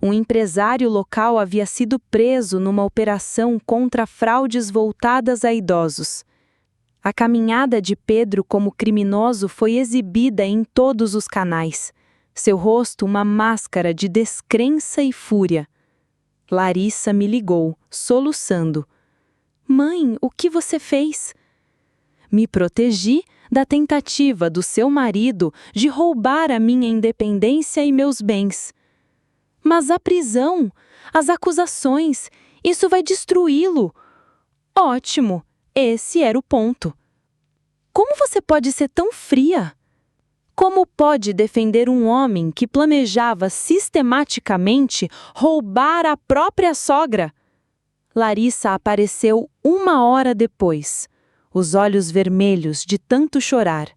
Um empresário local havia sido preso numa operação contra fraudes voltadas a idosos. A caminhada de Pedro como criminoso foi exibida em todos os canais. Seu rosto uma máscara de descrença e fúria. Larissa me ligou, soluçando. Mãe, o que você fez? Me protegi da tentativa do seu marido de roubar a minha independência e meus bens. Mas a prisão, as acusações, isso vai destruí-lo. Ótimo, esse era o ponto. Como você pode ser tão fria? Como pode defender um homem que planejava sistematicamente roubar a própria sogra? Larissa apareceu 1 hora depois, os olhos vermelhos de tanto chorar.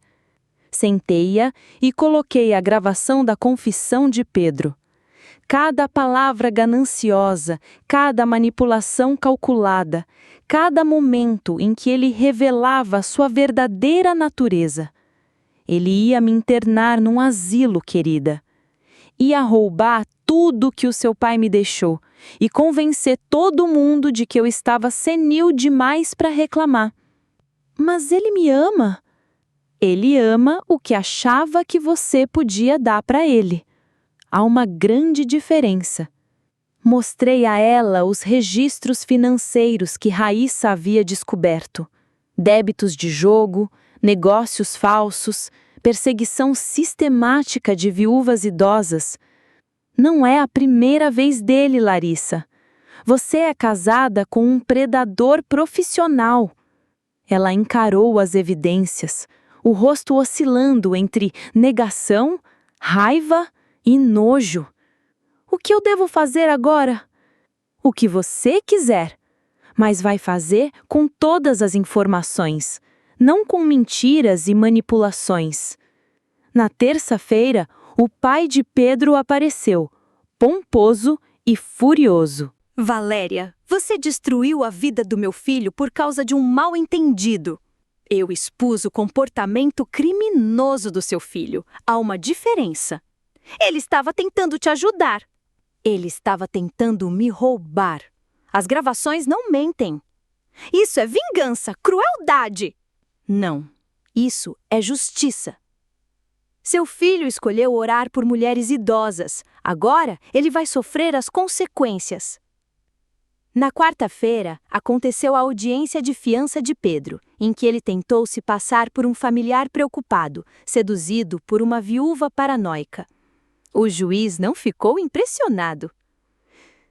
Sentei-a e coloquei a gravação da confissão de Pedro. Cada palavra gananciosa, cada manipulação calculada, cada momento em que ele revelava sua verdadeira natureza. Ele ia me internar num asilo, querida. Ia roubar tudo que o seu pai me deixou e convencer todo mundo de que eu estava senil demais para reclamar. Mas ele me ama. Ele ama o que achava que você podia dar para ele. Há uma grande diferença. Mostrei a ela os registros financeiros que Raíssa havia descoberto. Débitos de jogo, negócios falsos, perseguição sistemática de viúvas idosas. Não é a primeira vez dele, Larissa. Você é casada com um predador profissional. Ela encarou as evidências, o rosto oscilando entre negação, raiva e nojo. O que eu devo fazer agora? O que você quiser, mas vai fazer com todas as informações, não com mentiras e manipulações. Na terça-feira, o pai de Pedro apareceu, pomposo e furioso. Valéria, Você destruiu a vida do meu filho por causa de um mal-entendido. Eu expus o comportamento criminoso do seu filho. Há uma diferença. Ele estava tentando te ajudar. Ele estava tentando me roubar. As gravações não mentem. Isso é vingança, crueldade. Não, isso é justiça. Seu filho escolheu orar por mulheres idosas. Agora, ele vai sofrer as consequências. Na quarta-feira, aconteceu a audiência de fiança de Pedro, em que ele tentou se passar por um familiar preocupado, seduzido por uma viúva paranoica. O juiz não ficou impressionado.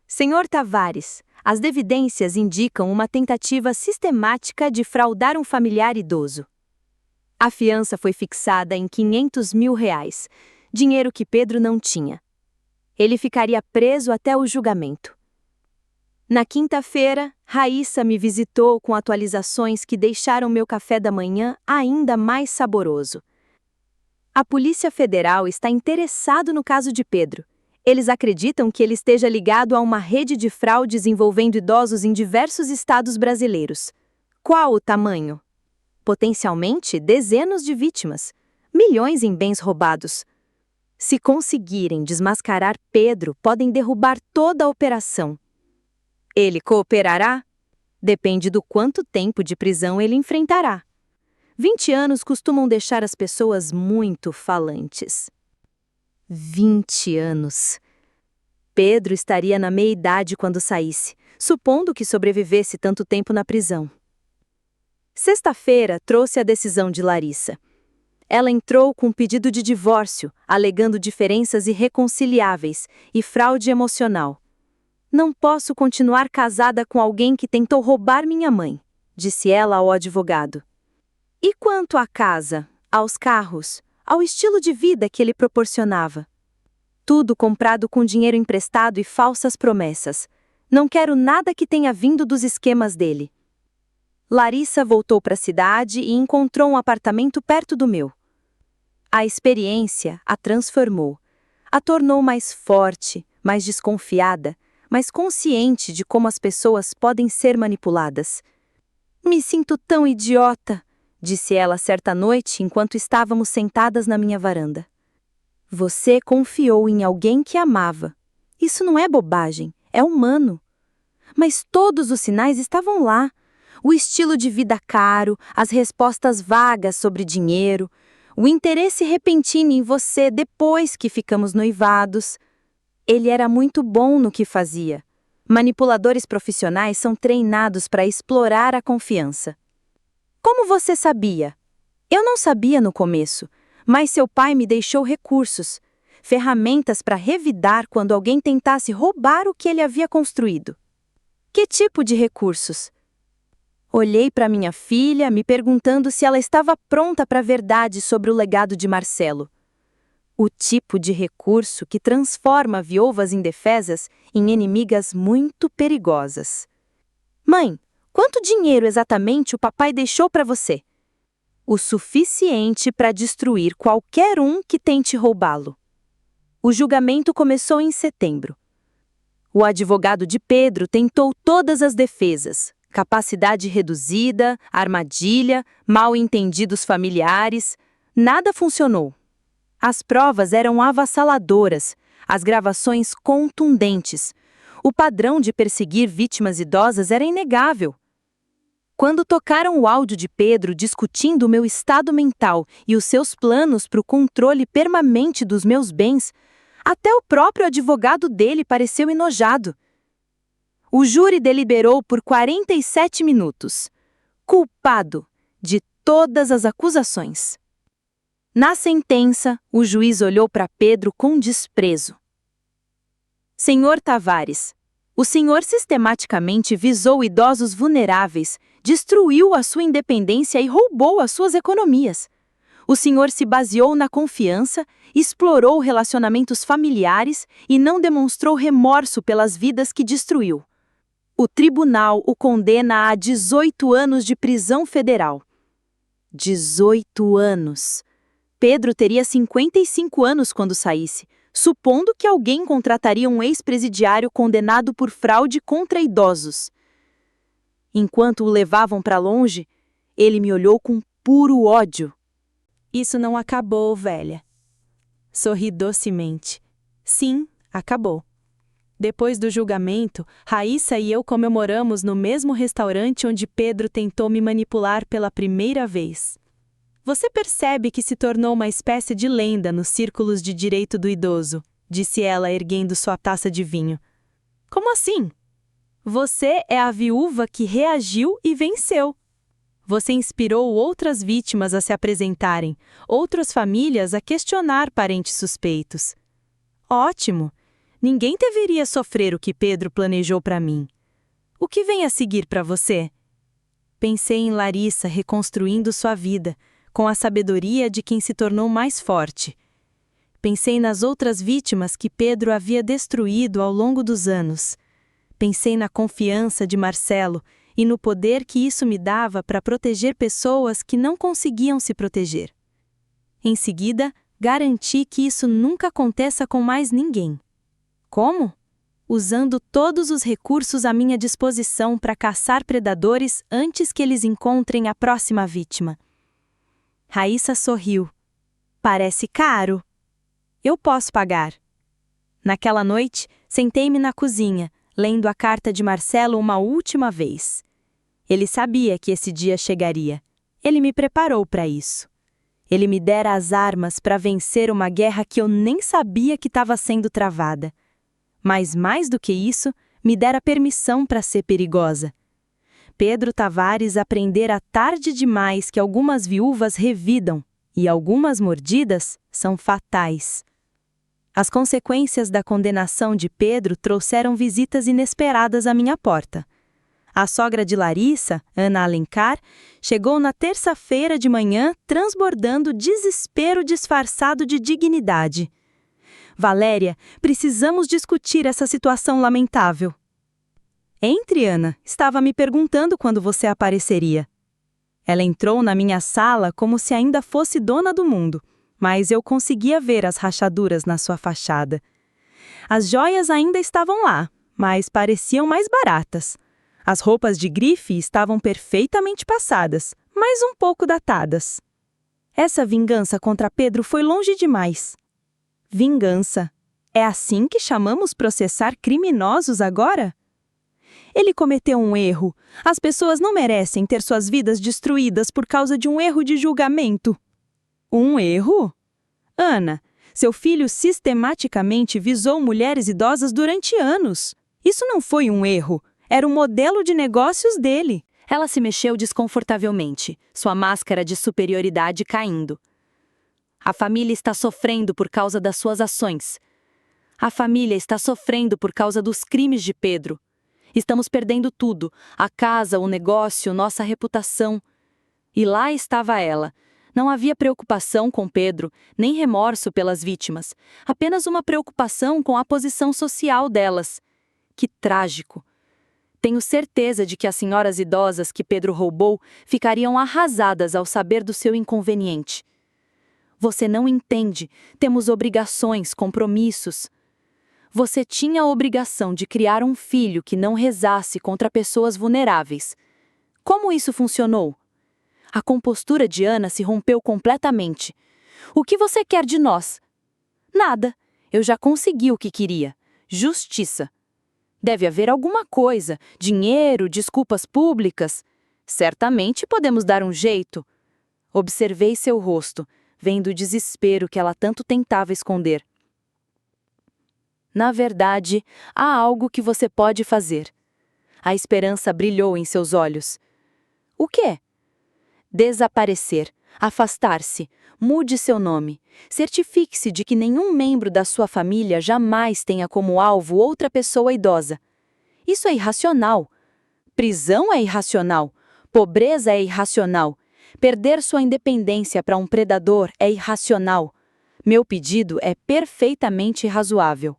Senhor Tavares, as evidências indicam uma tentativa sistemática de fraudar um familiar idoso. A fiança foi fixada em R$500 mil, dinheiro que Pedro não tinha. Ele ficaria preso até o julgamento. Na quinta-feira, Raíssa me visitou com atualizações que deixaram meu café da manhã ainda mais saboroso. A Polícia Federal está interessado no caso de Pedro. Eles acreditam que ele esteja ligado a uma rede de fraudes envolvendo idosos em diversos estados brasileiros. Qual o tamanho? Potencialmente dezenas de vítimas, milhões em bens roubados. Se conseguirem desmascarar Pedro, podem derrubar toda a operação. Ele cooperará? Depende do quanto tempo de prisão ele enfrentará. 20 anos costumam deixar as pessoas muito falantes. 20 anos. Pedro estaria na meia-idade quando saísse, supondo que sobrevivesse tanto tempo na prisão. Sexta-feira trouxe a decisão de Larissa. Ela entrou com um pedido de divórcio, alegando diferenças irreconciliáveis e fraude emocional. Não posso continuar casada com alguém que tentou roubar minha mãe, disse ela ao advogado. E quanto à casa, aos carros, ao estilo de vida que ele proporcionava? Tudo comprado com dinheiro emprestado e falsas promessas. Não quero nada que tenha vindo dos esquemas dele. Larissa voltou para a cidade e encontrou um apartamento perto do meu. A experiência a transformou. A tornou mais forte, mais desconfiada, mais consciente de como as pessoas podem ser manipuladas. Me sinto tão idiota, disse ela certa noite enquanto estávamos sentadas na minha varanda. Você confiou em alguém que amava. Isso não é bobagem, é humano. Mas todos os sinais estavam lá. O estilo de vida caro, as respostas vagas sobre dinheiro, o interesse repentino em você depois que ficamos noivados. Ele era muito bom no que fazia. Manipuladores profissionais são treinados para explorar a confiança. Como você sabia? Eu não sabia no começo, mas seu pai me deixou recursos, ferramentas para revidar quando alguém tentasse roubar o que ele havia construído. Que tipo de recursos? Olhei para minha filha, me perguntando se ela estava pronta para a verdade sobre o legado de Marcelo. O tipo de recurso que transforma viúvas indefesas em inimigas muito perigosas. Mãe, quanto dinheiro exatamente o papai deixou para você? O suficiente para destruir qualquer um que tente roubá-lo. O julgamento começou em setembro. O advogado de Pedro tentou todas as defesas: capacidade reduzida, armadilha, mal-entendidos familiares. Nada funcionou. As provas eram avassaladoras, as gravações contundentes. O padrão de perseguir vítimas idosas era inegável. Quando tocaram o áudio de Pedro discutindo o meu estado mental e os seus planos para o controle permanente dos meus bens, até o próprio advogado dele pareceu enojado. O júri deliberou por 47 minutos. Culpado de todas as acusações. Na sentença, o juiz olhou para Pedro com desprezo. Senhor Tavares, o senhor sistematicamente visou idosos vulneráveis, destruiu a sua independência e roubou as suas economias. O senhor se baseou na confiança, explorou relacionamentos familiares e não demonstrou remorso pelas vidas que destruiu. O tribunal o condena a 18 anos de prisão federal. 18 anos. Pedro teria 55 anos quando saísse. supondo que alguém contrataria um ex-presidiário condenado por fraude contra idosos. Enquanto o levavam para longe, ele me olhou com puro ódio. Isso não acabou, velha. Sorri docemente. Sim, acabou. Depois do julgamento, Raíssa e eu comemoramos no mesmo restaurante onde Pedro tentou me manipular pela primeira vez. Você percebe que se tornou uma espécie de lenda nos círculos de direito do idoso, disse ela erguendo sua taça de vinho. Como assim? Você é a viúva que reagiu e venceu. Você inspirou outras vítimas a se apresentarem, outras famílias a questionar parentes suspeitos. Ótimo! Ninguém deveria sofrer o que Pedro planejou para mim. O que vem a seguir para você? Pensei em Larissa reconstruindo sua vida, com a sabedoria de quem se tornou mais forte. Pensei nas outras vítimas que Pedro havia destruído ao longo dos anos. Pensei na confiança de Marcelo e no poder que isso me dava para proteger pessoas que não conseguiam se proteger. Em seguida, garanti que isso nunca aconteça com mais ninguém. Como? Usando todos os recursos à minha disposição para caçar predadores antes que eles encontrem a próxima vítima. Raíssa sorriu. Parece caro. Eu posso pagar. Naquela noite, sentei-me na cozinha, lendo a carta de Marcelo uma última vez. Ele sabia que esse dia chegaria. Ele me preparou para isso. Ele me dera as armas para vencer uma guerra que eu nem sabia que estava sendo travada. Mas mais do que isso, me dera permissão para ser perigosa. Pedro Tavares aprendera tarde demais que algumas viúvas revidam e algumas mordidas são fatais. As consequências da condenação de Pedro trouxeram visitas inesperadas à minha porta. A sogra de Larissa, Ana Alencar, chegou na terça-feira de manhã transbordando desespero disfarçado de dignidade. Valéria, precisamos discutir essa situação lamentável. Entre, Ana, estava me perguntando quando você apareceria. Ela entrou na minha sala como se ainda fosse dona do mundo, mas eu conseguia ver as rachaduras na sua fachada. As joias ainda estavam lá, mas pareciam mais baratas. As roupas de grife estavam perfeitamente passadas, mas um pouco datadas. Essa vingança contra Pedro foi longe demais. Vingança. É assim que chamamos processar criminosos agora? Ele cometeu um erro. As pessoas não merecem ter suas vidas destruídas por causa de um erro de julgamento. Um erro? Ana, seu filho sistematicamente visou mulheres idosas durante anos. Isso não foi um erro. Era um modelo de negócios dele. Ela se mexeu desconfortavelmente, sua máscara de superioridade caindo. A família está sofrendo por causa das suas ações. A família está sofrendo por causa dos crimes de Pedro. Estamos perdendo tudo, a casa, o negócio, nossa reputação. E lá estava ela. Não havia preocupação com Pedro, nem remorso pelas vítimas, apenas uma preocupação com a posição social delas. Que trágico! Tenho certeza de que as senhoras idosas que Pedro roubou ficariam arrasadas ao saber do seu inconveniente. Você não entende, temos obrigações, compromissos. Você tinha a obrigação de criar um filho que não rezasse contra pessoas vulneráveis. Como isso funcionou? A compostura de Ana se rompeu completamente. O que você quer de nós? Nada. Eu já consegui o que queria. Justiça. Deve haver alguma coisa. Dinheiro, desculpas públicas. Certamente podemos dar um jeito. Observei seu rosto, vendo o desespero que ela tanto tentava esconder. Na verdade, há algo que você pode fazer. A esperança brilhou em seus olhos. O quê? Desaparecer, afastar-se, mude seu nome. Certifique-se de que nenhum membro da sua família jamais tenha como alvo outra pessoa idosa. Isso é irracional. Prisão é irracional. Pobreza é irracional. Perder sua independência para um predador é irracional. Meu pedido é perfeitamente razoável.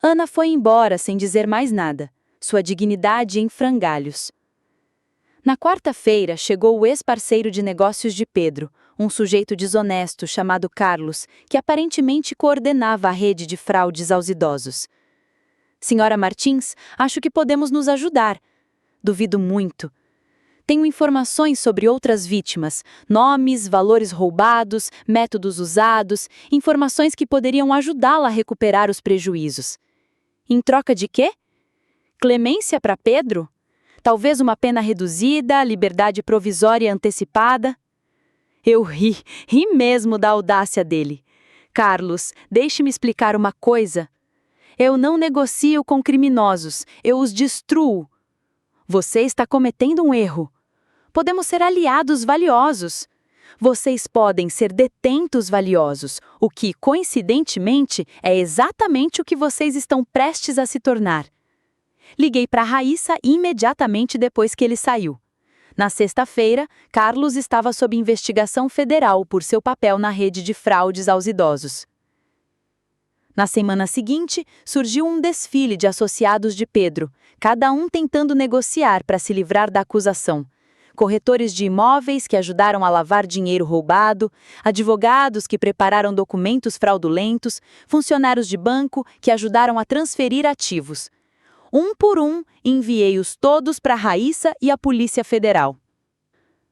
Ana foi embora sem dizer mais nada, sua dignidade em frangalhos. Na quarta-feira chegou o ex-parceiro de negócios de Pedro, um sujeito desonesto chamado Carlos, que aparentemente coordenava a rede de fraudes aos idosos. Senhora Martins, acho que podemos nos ajudar. Duvido muito. Tenho informações sobre outras vítimas, nomes, valores roubados, métodos usados, informações que poderiam ajudá-la a recuperar os prejuízos. Em troca de quê? Clemência para Pedro? Talvez uma pena reduzida, liberdade provisória antecipada? Eu ri mesmo da audácia dele. Carlos, deixe-me explicar uma coisa. Eu não negocio com criminosos, eu os destruo. Você está cometendo um erro. Podemos ser aliados valiosos. Vocês podem ser detentos valiosos, o que, coincidentemente, é exatamente o que vocês estão prestes a se tornar. Liguei para Raíssa imediatamente depois que ele saiu. Na sexta-feira, Carlos estava sob investigação federal por seu papel na rede de fraudes aos idosos. Na semana seguinte, surgiu um desfile de associados de Pedro, cada um tentando negociar para se livrar da acusação. Corretores de imóveis que ajudaram a lavar dinheiro roubado, advogados que prepararam documentos fraudulentos, funcionários de banco que ajudaram a transferir ativos. Um por um, enviei-os todos para Raíssa e a Polícia Federal.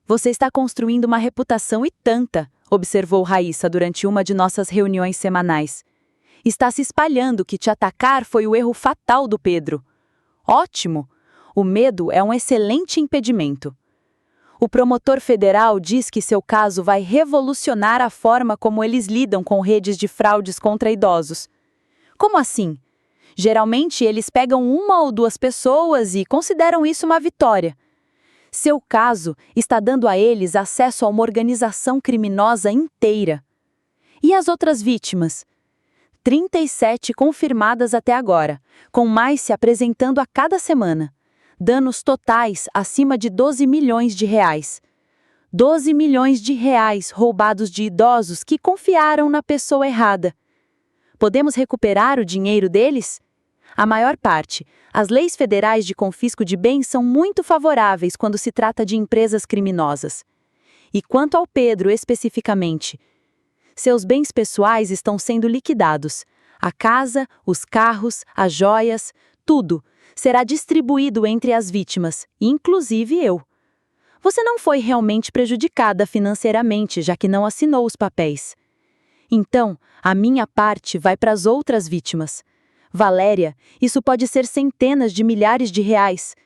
Você está construindo uma reputação e tanta, observou Raíssa durante uma de nossas reuniões semanais. Está se espalhando que te atacar foi o erro fatal do Pedro. Ótimo! O medo é um excelente impedimento. O promotor federal diz que seu caso vai revolucionar a forma como eles lidam com redes de fraudes contra idosos. Como assim? Geralmente, eles pegam uma ou duas pessoas e consideram isso uma vitória. Seu caso está dando a eles acesso a uma organização criminosa inteira. E as outras vítimas? 37 confirmadas até agora, com mais se apresentando a cada semana. Danos totais acima de 12 milhões de reais. 12 milhões de reais roubados de idosos que confiaram na pessoa errada. Podemos recuperar o dinheiro deles? A maior parte. As leis federais de confisco de bens são muito favoráveis quando se trata de empresas criminosas. E quanto ao Pedro especificamente, seus bens pessoais estão sendo liquidados. A casa, os carros, as joias, tudo será distribuído entre as vítimas, inclusive eu. Você não foi realmente prejudicada financeiramente, já que não assinou os papéis. Então, a minha parte vai para as outras vítimas. Valéria, isso pode ser centenas de milhares de reais.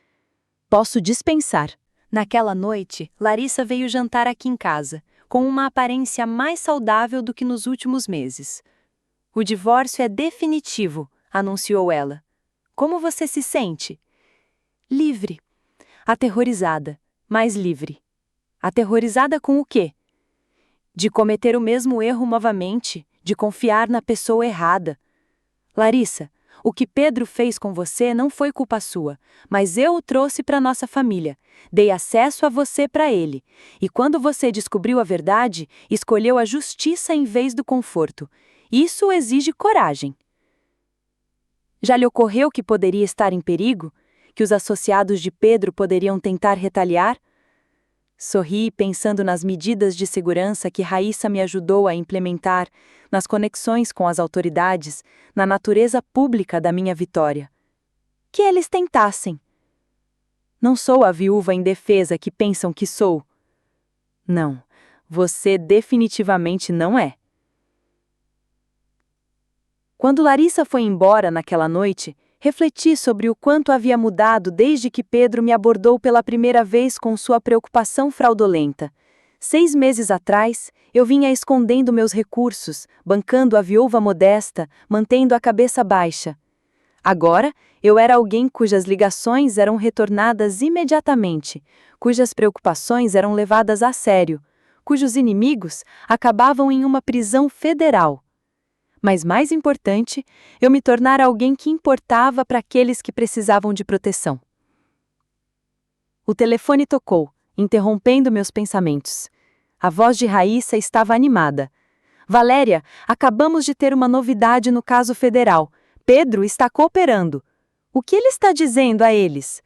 Posso dispensar. Naquela noite, Larissa veio jantar aqui em casa, com uma aparência mais saudável do que nos últimos meses. O divórcio é definitivo, anunciou ela. Como você se sente? Livre. Aterrorizada, mas livre. Aterrorizada com o quê? De cometer o mesmo erro novamente, de confiar na pessoa errada. Larissa, o que Pedro fez com você não foi culpa sua, mas eu o trouxe para nossa família. Dei acesso a você para ele. E quando você descobriu a verdade, escolheu a justiça em vez do conforto. Isso exige coragem. Já lhe ocorreu que poderia estar em perigo? Que os associados de Pedro poderiam tentar retaliar? Sorri pensando nas medidas de segurança que Raíssa me ajudou a implementar, nas conexões com as autoridades, na natureza pública da minha vitória. Que eles tentassem. Não sou a viúva indefesa que pensam que sou. Não, você definitivamente não é. Quando Larissa foi embora naquela noite, refleti sobre o quanto havia mudado desde que Pedro me abordou pela primeira vez com sua preocupação fraudulenta. 6 meses atrás, eu vinha escondendo meus recursos, bancando a viúva modesta, mantendo a cabeça baixa. Agora, eu era alguém cujas ligações eram retornadas imediatamente, cujas preocupações eram levadas a sério, cujos inimigos acabavam em uma prisão federal. Mas mais importante, eu me tornara alguém que importava para aqueles que precisavam de proteção. O telefone tocou, interrompendo meus pensamentos. A voz de Raíssa estava animada. Valéria, acabamos de ter uma novidade no caso federal. Pedro está cooperando. O que ele está dizendo a eles?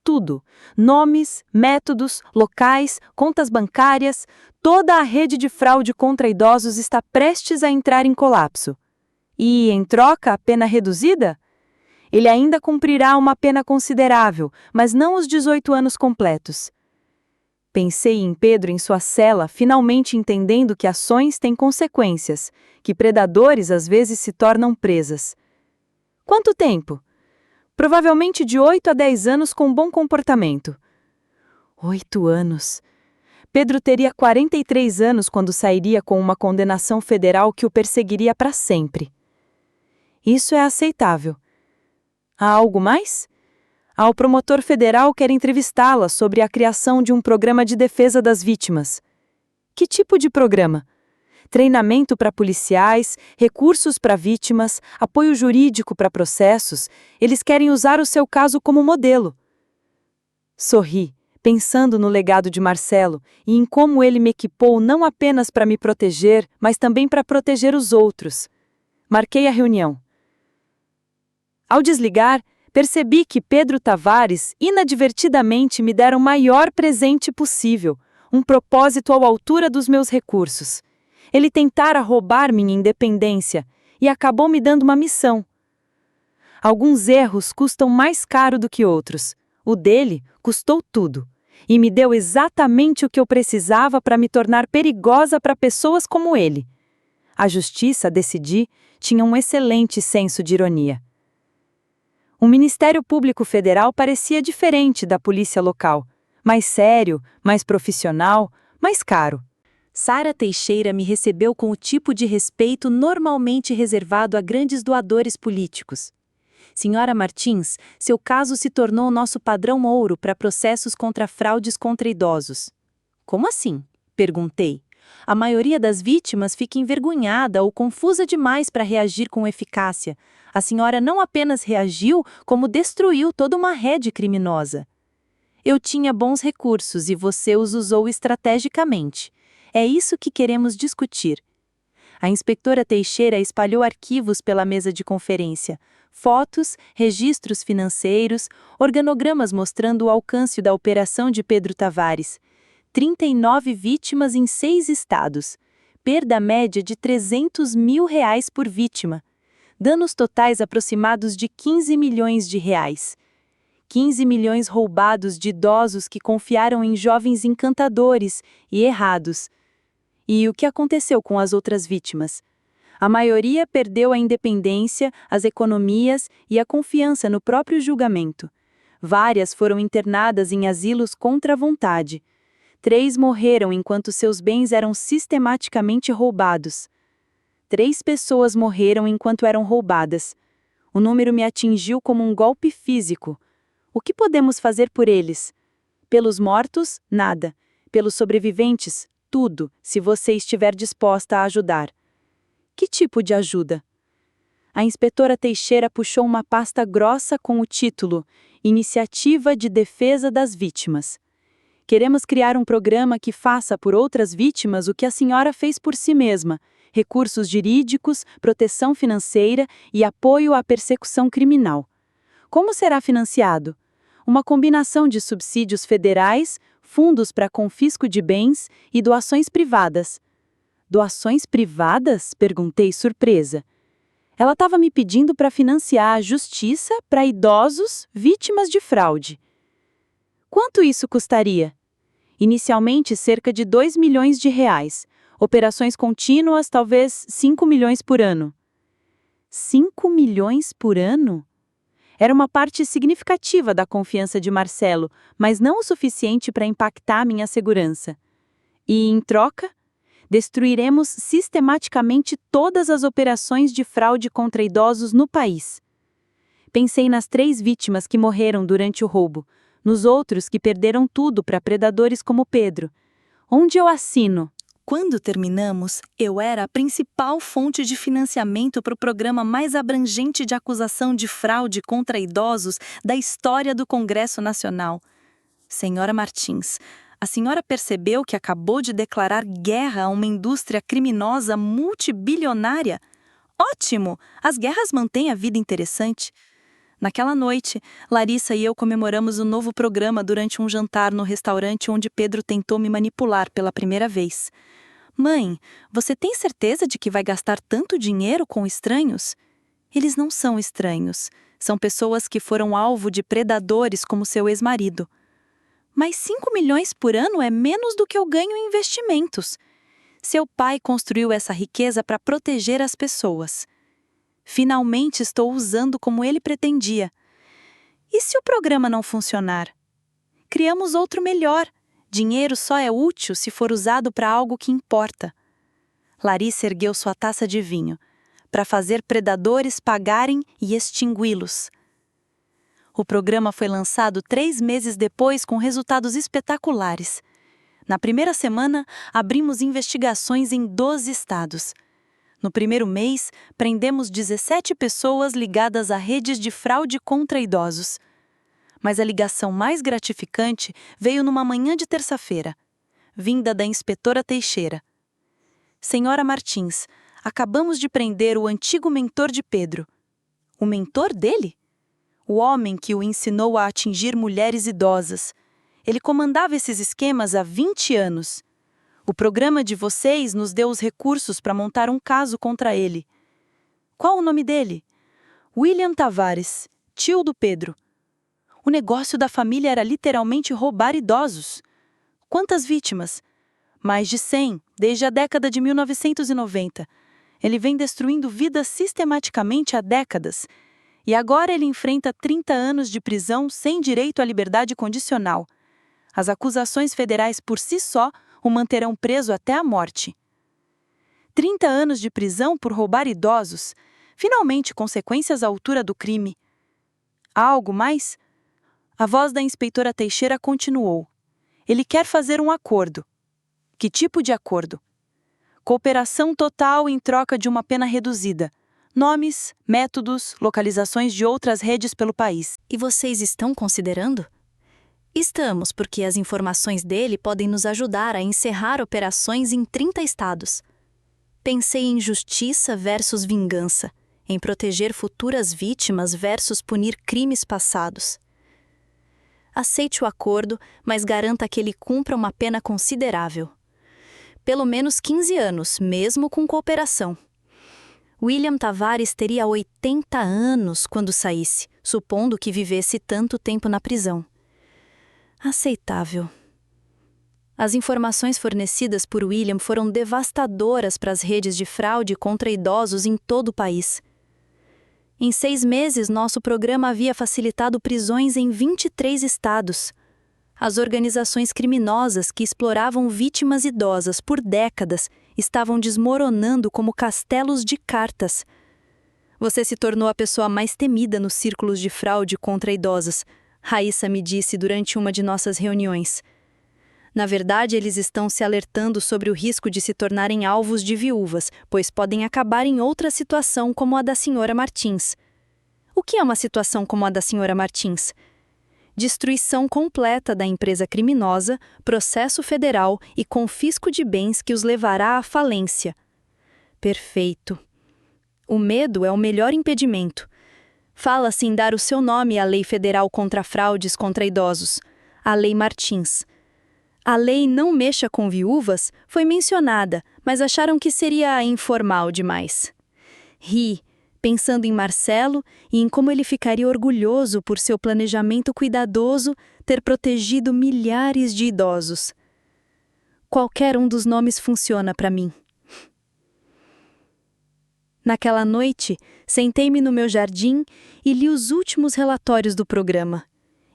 tudo: nomes, métodos, locais, contas bancárias. Toda a rede de fraude contra idosos está prestes a entrar em colapso. E, em troca, a pena reduzida? Ele ainda cumprirá uma pena considerável, mas não os 18 anos completos. Pensei em Pedro em sua cela, finalmente entendendo que ações têm consequências, que predadores às vezes se tornam presas. Quanto tempo? Provavelmente de 8 a 10 anos com bom comportamento. 8 anos. Pedro teria 43 anos quando sairia com uma condenação federal que o perseguiria para sempre. Isso é aceitável. Há algo mais? O promotor federal quer entrevistá-la sobre a criação de um programa de defesa das vítimas. Que tipo de programa? Treinamento para policiais, recursos para vítimas, apoio jurídico para processos. Eles querem usar o seu caso como modelo. Sorri, pensando no legado de Marcelo e em como ele me equipou não apenas para me proteger, mas também para proteger os outros. Marquei a reunião. Ao desligar, percebi que Pedro Tavares inadvertidamente me dera o maior presente possível, um propósito à altura dos meus recursos. Ele tentara roubar minha independência e acabou me dando uma missão. Alguns erros custam mais caro do que outros. O dele custou tudo e me deu exatamente o que eu precisava para me tornar perigosa para pessoas como ele. A justiça, decidi, tinha um excelente senso de ironia. O Ministério Público Federal parecia diferente da polícia local. Mais sério, mais profissional, mais caro. Sara Teixeira me recebeu com o tipo de respeito normalmente reservado a grandes doadores políticos. Senhora Martins, seu caso se tornou nosso padrão ouro para processos contra fraudes contra idosos. Como assim? Perguntei. A maioria das vítimas fica envergonhada ou confusa demais para reagir com eficácia. A senhora não apenas reagiu, como destruiu toda uma rede criminosa. Eu tinha bons recursos e você os usou estrategicamente. É isso que queremos discutir. A inspetora Teixeira espalhou arquivos pela mesa de conferência, fotos, registros financeiros, organogramas mostrando o alcance da operação de Pedro Tavares. 39 vítimas em 6 estados. Perda média de R$300 mil por vítima. Danos totais aproximados de R$15 milhões. 15 milhões roubados de idosos que confiaram em jovens encantadores e errados. E o que aconteceu com as outras vítimas? A maioria perdeu a independência, as economias e a confiança no próprio julgamento. Várias foram internadas em asilos contra a vontade. 3 morreram enquanto seus bens eram sistematicamente roubados. 3 pessoas morreram enquanto eram roubadas. O número me atingiu como um golpe físico. O que podemos fazer por eles? Pelos mortos, nada. Pelos sobreviventes, tudo, se você estiver disposta a ajudar. Que tipo de ajuda? A inspetora Teixeira puxou uma pasta grossa com o título Iniciativa de Defesa das Vítimas. Queremos criar um programa que faça por outras vítimas o que a senhora fez por si mesma: recursos jurídicos, proteção financeira e apoio à persecução criminal. Como será financiado? Uma combinação de subsídios federais, fundos para confisco de bens e doações privadas. Doações privadas? Perguntei surpresa. Ela estava me pedindo para financiar a justiça para idosos vítimas de fraude. Quanto isso custaria? Inicialmente, cerca de R$2 milhões. Operações contínuas, talvez 5 milhões por ano. 5 milhões por ano? Era uma parte significativa da confiança de Marcelo, mas não o suficiente para impactar minha segurança. E, em troca, destruiremos sistematicamente todas as operações de fraude contra idosos no país. Pensei nas 3 vítimas que morreram durante o roubo, nos outros que perderam tudo para predadores como Pedro. Onde eu assino? Quando terminamos, eu era a principal fonte de financiamento para o programa mais abrangente de acusação de fraude contra idosos da história do Congresso Nacional. Senhora Martins, a senhora percebeu que acabou de declarar guerra a uma indústria criminosa multibilionária? Ótimo! As guerras mantêm a vida interessante. Naquela noite, Larissa e eu comemoramos o novo programa durante um jantar no restaurante onde Pedro tentou me manipular pela primeira vez. Mãe, você tem certeza de que vai gastar tanto dinheiro com estranhos? Eles não são estranhos. São pessoas que foram alvo de predadores como seu ex-marido. Mas 5 milhões por ano é menos do que eu ganho em investimentos. Seu pai construiu essa riqueza para proteger as pessoas. Finalmente estou usando como ele pretendia. E se o programa não funcionar? Criamos outro melhor. Dinheiro só é útil se for usado para algo que importa. Larissa ergueu sua taça de vinho, para fazer predadores pagarem e extingui-los. O programa foi lançado 3 meses depois com resultados espetaculares. Na primeira semana, abrimos investigações em 12 estados. No primeiro mês, prendemos 17 pessoas ligadas a redes de fraude contra idosos. Mas a ligação mais gratificante veio numa manhã de terça-feira, vinda da inspetora Teixeira. Senhora Martins, acabamos de prender o antigo mentor de Pedro. O mentor dele? O homem que o ensinou a atingir mulheres idosas. Ele comandava esses esquemas há 20 anos. O programa de vocês nos deu os recursos para montar um caso contra ele. Qual o nome dele? William Tavares, tio do Pedro. O negócio da família era literalmente roubar idosos. Quantas vítimas? Mais de 100, desde a década de 1990. Ele vem destruindo vidas sistematicamente há décadas. E agora ele enfrenta 30 anos de prisão sem direito à liberdade condicional. As acusações federais por si só o manterão preso até a morte. 30 anos de prisão por roubar idosos, finalmente consequências à altura do crime. Há algo mais? A voz da inspetora Teixeira continuou. Ele quer fazer um acordo. Que tipo de acordo? Cooperação total em troca de uma pena reduzida. Nomes, métodos, localizações de outras redes pelo país. E vocês estão considerando? Estamos, porque as informações dele podem nos ajudar a encerrar operações em 30 estados. Pensei em justiça versus vingança, em proteger futuras vítimas versus punir crimes passados. Aceite o acordo, mas garanta que ele cumpra uma pena considerável. Pelo menos 15 anos, mesmo com cooperação. William Tavares teria 80 anos quando saísse, supondo que vivesse tanto tempo na prisão. Aceitável. As informações fornecidas por William foram devastadoras para as redes de fraude contra idosos em todo o país. Em 6 meses, nosso programa havia facilitado prisões em 23 estados. As organizações criminosas que exploravam vítimas idosas por décadas estavam desmoronando como castelos de cartas. Você se tornou a pessoa mais temida nos círculos de fraude contra idosos, Raíssa me disse durante uma de nossas reuniões. Na verdade, eles estão se alertando sobre o risco de se tornarem alvos de viúvas, pois podem acabar em outra situação como a da senhora Martins. O que é uma situação como a da senhora Martins? Destruição completa da empresa criminosa, processo federal e confisco de bens que os levará à falência. Perfeito. O medo é o melhor impedimento. Fala-se em dar o seu nome à Lei Federal contra Fraudes contra Idosos, a Lei Martins. A lei Não Mexa com Viúvas foi mencionada, mas acharam que seria informal demais. Ri, pensando em Marcelo e em como ele ficaria orgulhoso por seu planejamento cuidadoso ter protegido milhares de idosos. Qualquer um dos nomes funciona para mim. Naquela noite, sentei-me no meu jardim e li os últimos relatórios do programa.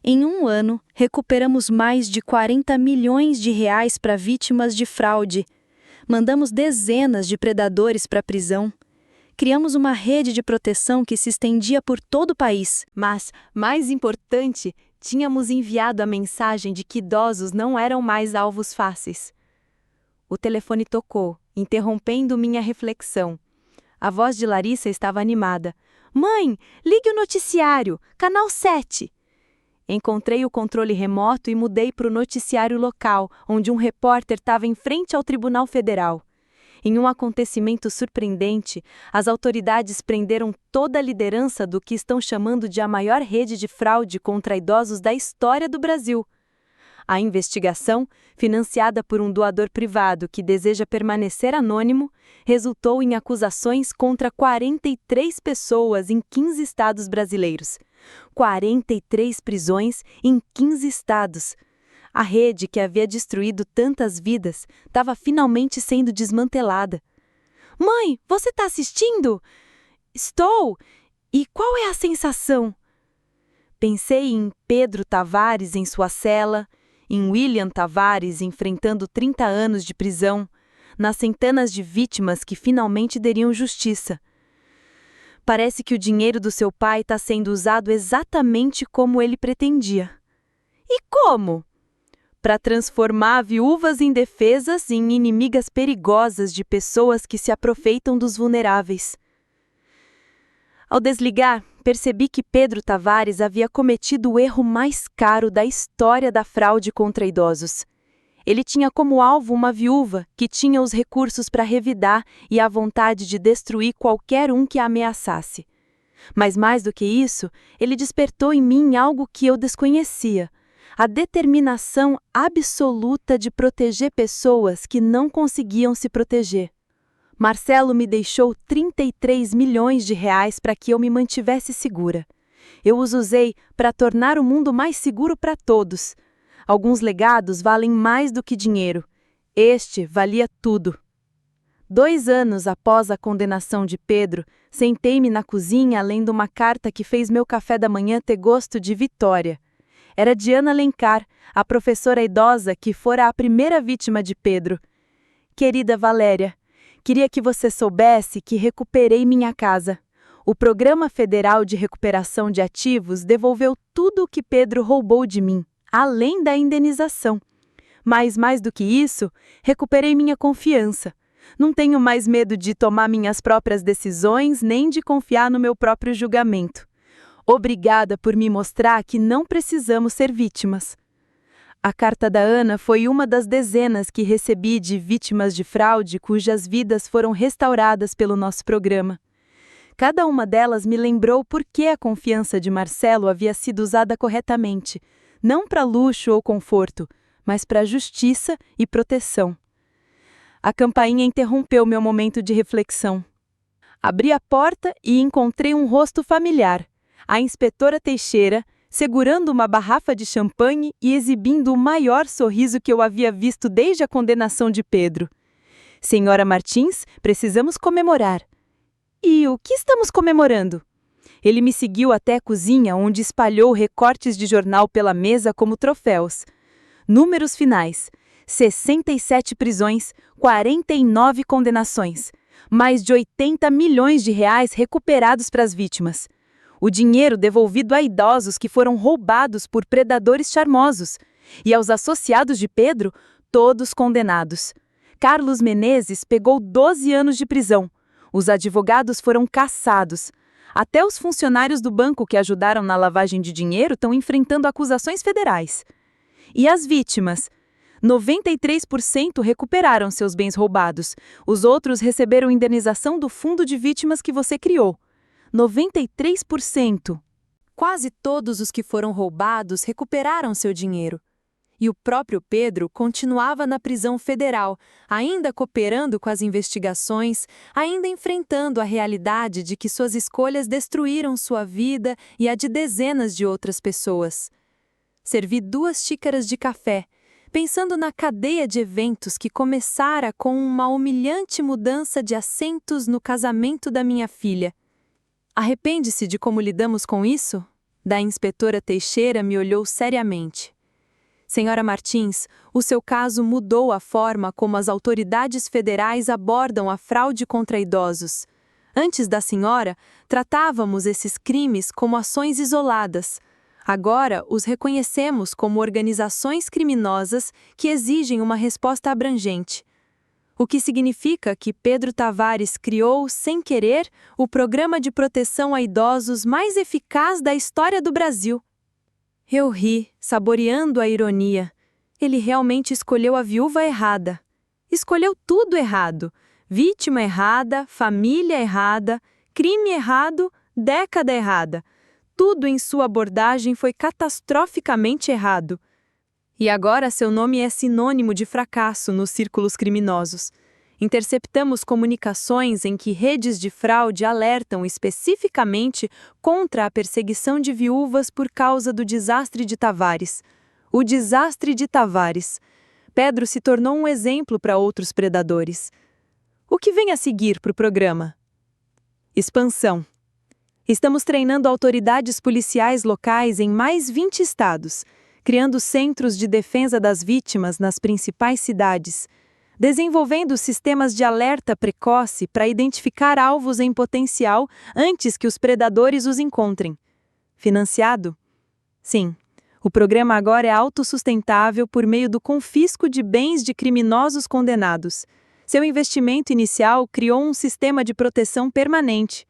Em 1 ano, recuperamos mais de 40 milhões de reais para vítimas de fraude. Mandamos dezenas de predadores para a prisão. Criamos uma rede de proteção que se estendia por todo o país. Mas, mais importante, tínhamos enviado a mensagem de que idosos não eram mais alvos fáceis. O telefone tocou, interrompendo minha reflexão. A voz de Larissa estava animada. Mãe, ligue o noticiário, canal 7. Encontrei o controle remoto e mudei para o noticiário local, onde um repórter estava em frente ao Tribunal Federal. Em um acontecimento surpreendente, as autoridades prenderam toda a liderança do que estão chamando de a maior rede de fraude contra idosos da história do Brasil. A investigação, financiada por um doador privado que deseja permanecer anônimo, resultou em acusações contra 43 pessoas em 15 estados brasileiros. 43 prisões em 15 estados. A rede que havia destruído tantas vidas estava finalmente sendo desmantelada. Mãe, você está assistindo? Estou! E qual é a sensação? Pensei em Pedro Tavares em sua cela, em William Tavares enfrentando 30 anos de prisão, nas centenas de vítimas que finalmente deriam justiça. Parece que o dinheiro do seu pai está sendo usado exatamente como ele pretendia. E como? Para transformar viúvas indefesas em inimigas perigosas de pessoas que se aproveitam dos vulneráveis. Ao desligar, percebi que Pedro Tavares havia cometido o erro mais caro da história da fraude contra idosos. Ele tinha como alvo uma viúva que tinha os recursos para revidar e a vontade de destruir qualquer um que a ameaçasse. Mas mais do que isso, ele despertou em mim algo que eu desconhecia: a determinação absoluta de proteger pessoas que não conseguiam se proteger. Marcelo me deixou 33 milhões de reais para que eu me mantivesse segura. Eu os usei para tornar o mundo mais seguro para todos. Alguns legados valem mais do que dinheiro. Este valia tudo. 2 anos após a condenação de Pedro, sentei-me na cozinha lendo uma carta que fez meu café da manhã ter gosto de vitória. Era de Ana Alencar, a professora idosa que fora a primeira vítima de Pedro. Querida Valéria, queria que você soubesse que recuperei minha casa. O Programa Federal de Recuperação de Ativos devolveu tudo o que Pedro roubou de mim, além da indenização. Mas, mais do que isso, recuperei minha confiança. Não tenho mais medo de tomar minhas próprias decisões, nem de confiar no meu próprio julgamento. Obrigada por me mostrar que não precisamos ser vítimas. A carta da Ana foi uma das dezenas que recebi de vítimas de fraude cujas vidas foram restauradas pelo nosso programa. Cada uma delas me lembrou por que a confiança de Marcelo havia sido usada corretamente, não para luxo ou conforto, mas para justiça e proteção. A campainha interrompeu meu momento de reflexão. Abri a porta e encontrei um rosto familiar, a inspetora Teixeira, segurando uma garrafa de champanhe e exibindo o maior sorriso que eu havia visto desde a condenação de Pedro. Senhora Martins, precisamos comemorar. E o que estamos comemorando? Ele me seguiu até a cozinha, onde espalhou recortes de jornal pela mesa como troféus. Números finais: 67 prisões, 49 condenações. Mais de 80 milhões de reais recuperados para as vítimas. O dinheiro devolvido a idosos que foram roubados por predadores charmosos. E aos associados de Pedro, todos condenados. Carlos Menezes pegou 12 anos de prisão. Os advogados foram cassados. Até os funcionários do banco que ajudaram na lavagem de dinheiro estão enfrentando acusações federais. E as vítimas? 93% recuperaram seus bens roubados. Os outros receberam indenização do fundo de vítimas que você criou. 93%. Quase todos os que foram roubados recuperaram seu dinheiro. E o próprio Pedro continuava na prisão federal, ainda cooperando com as investigações, ainda enfrentando a realidade de que suas escolhas destruíram sua vida e a de dezenas de outras pessoas. Servi 2 xícaras de café, pensando na cadeia de eventos que começara com uma humilhante mudança de assentos no casamento da minha filha. Arrepende-se de como lidamos com isso? Da inspetora Teixeira me olhou seriamente. Senhora Martins, o seu caso mudou a forma como as autoridades federais abordam a fraude contra idosos. Antes da senhora, tratávamos esses crimes como ações isoladas. Agora, os reconhecemos como organizações criminosas que exigem uma resposta abrangente. O que significa que Pedro Tavares criou, sem querer, o programa de proteção a idosos mais eficaz da história do Brasil. Eu ri, saboreando a ironia. Ele realmente escolheu a viúva errada. Escolheu tudo errado. Vítima errada, família errada, crime errado, década errada. Tudo em sua abordagem foi catastroficamente errado. E agora seu nome é sinônimo de fracasso nos círculos criminosos. Interceptamos comunicações em que redes de fraude alertam especificamente contra a perseguição de viúvas por causa do desastre de Tavares. O desastre de Tavares. Pedro se tornou um exemplo para outros predadores. O que vem a seguir para o programa? Expansão. Estamos treinando autoridades policiais locais em mais 20 estados, criando centros de defesa das vítimas nas principais cidades, desenvolvendo sistemas de alerta precoce para identificar alvos em potencial antes que os predadores os encontrem. Financiado? Sim. O programa agora é autossustentável por meio do confisco de bens de criminosos condenados. Seu investimento inicial criou um sistema de proteção permanente.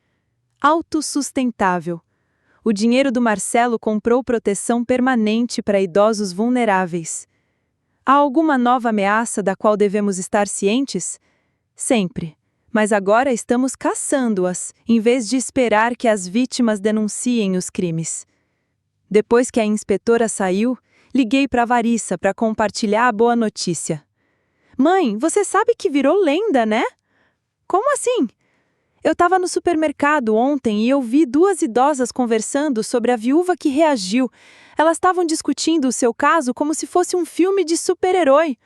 Autossustentável. O dinheiro do Marcelo comprou proteção permanente para idosos vulneráveis. Há alguma nova ameaça da qual devemos estar cientes? Sempre. Mas agora estamos caçando-as, em vez de esperar que as vítimas denunciem os crimes. Depois que a inspetora saiu, liguei para a Varissa para compartilhar a boa notícia. Mãe, você sabe que virou lenda, né? Como assim? Eu estava no supermercado ontem e eu vi 2 idosas conversando sobre a viúva que reagiu. Elas estavam discutindo o seu caso como se fosse um filme de super-herói.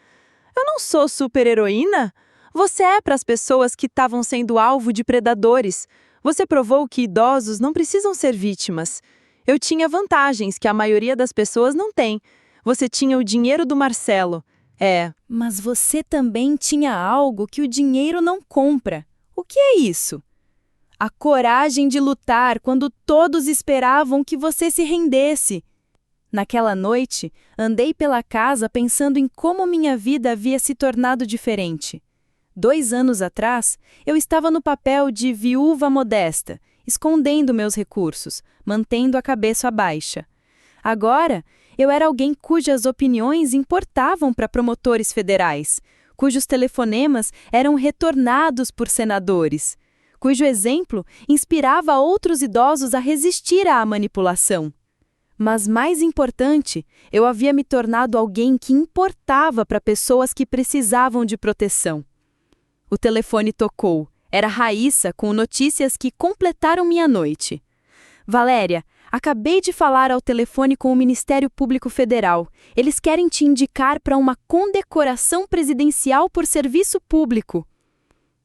Eu não sou super-heroína? Você é para as pessoas que estavam sendo alvo de predadores. Você provou que idosos não precisam ser vítimas. Eu tinha vantagens que a maioria das pessoas não tem. Você tinha o dinheiro do Marcelo. Mas você também tinha algo que o dinheiro não compra. O que é isso? A coragem de lutar quando todos esperavam que você se rendesse. Naquela noite, andei pela casa pensando em como minha vida havia se tornado diferente. 2 anos atrás, eu estava no papel de viúva modesta, escondendo meus recursos, mantendo a cabeça baixa. Agora, eu era alguém cujas opiniões importavam para promotores federais, cujos telefonemas eram retornados por senadores, cujo exemplo inspirava outros idosos a resistir à manipulação. Mas mais importante, eu havia me tornado alguém que importava para pessoas que precisavam de proteção. O telefone tocou. Era Raíssa com notícias que completaram minha noite. Valéria, acabei de falar ao telefone com o Ministério Público Federal. Eles querem te indicar para uma condecoração presidencial por serviço público.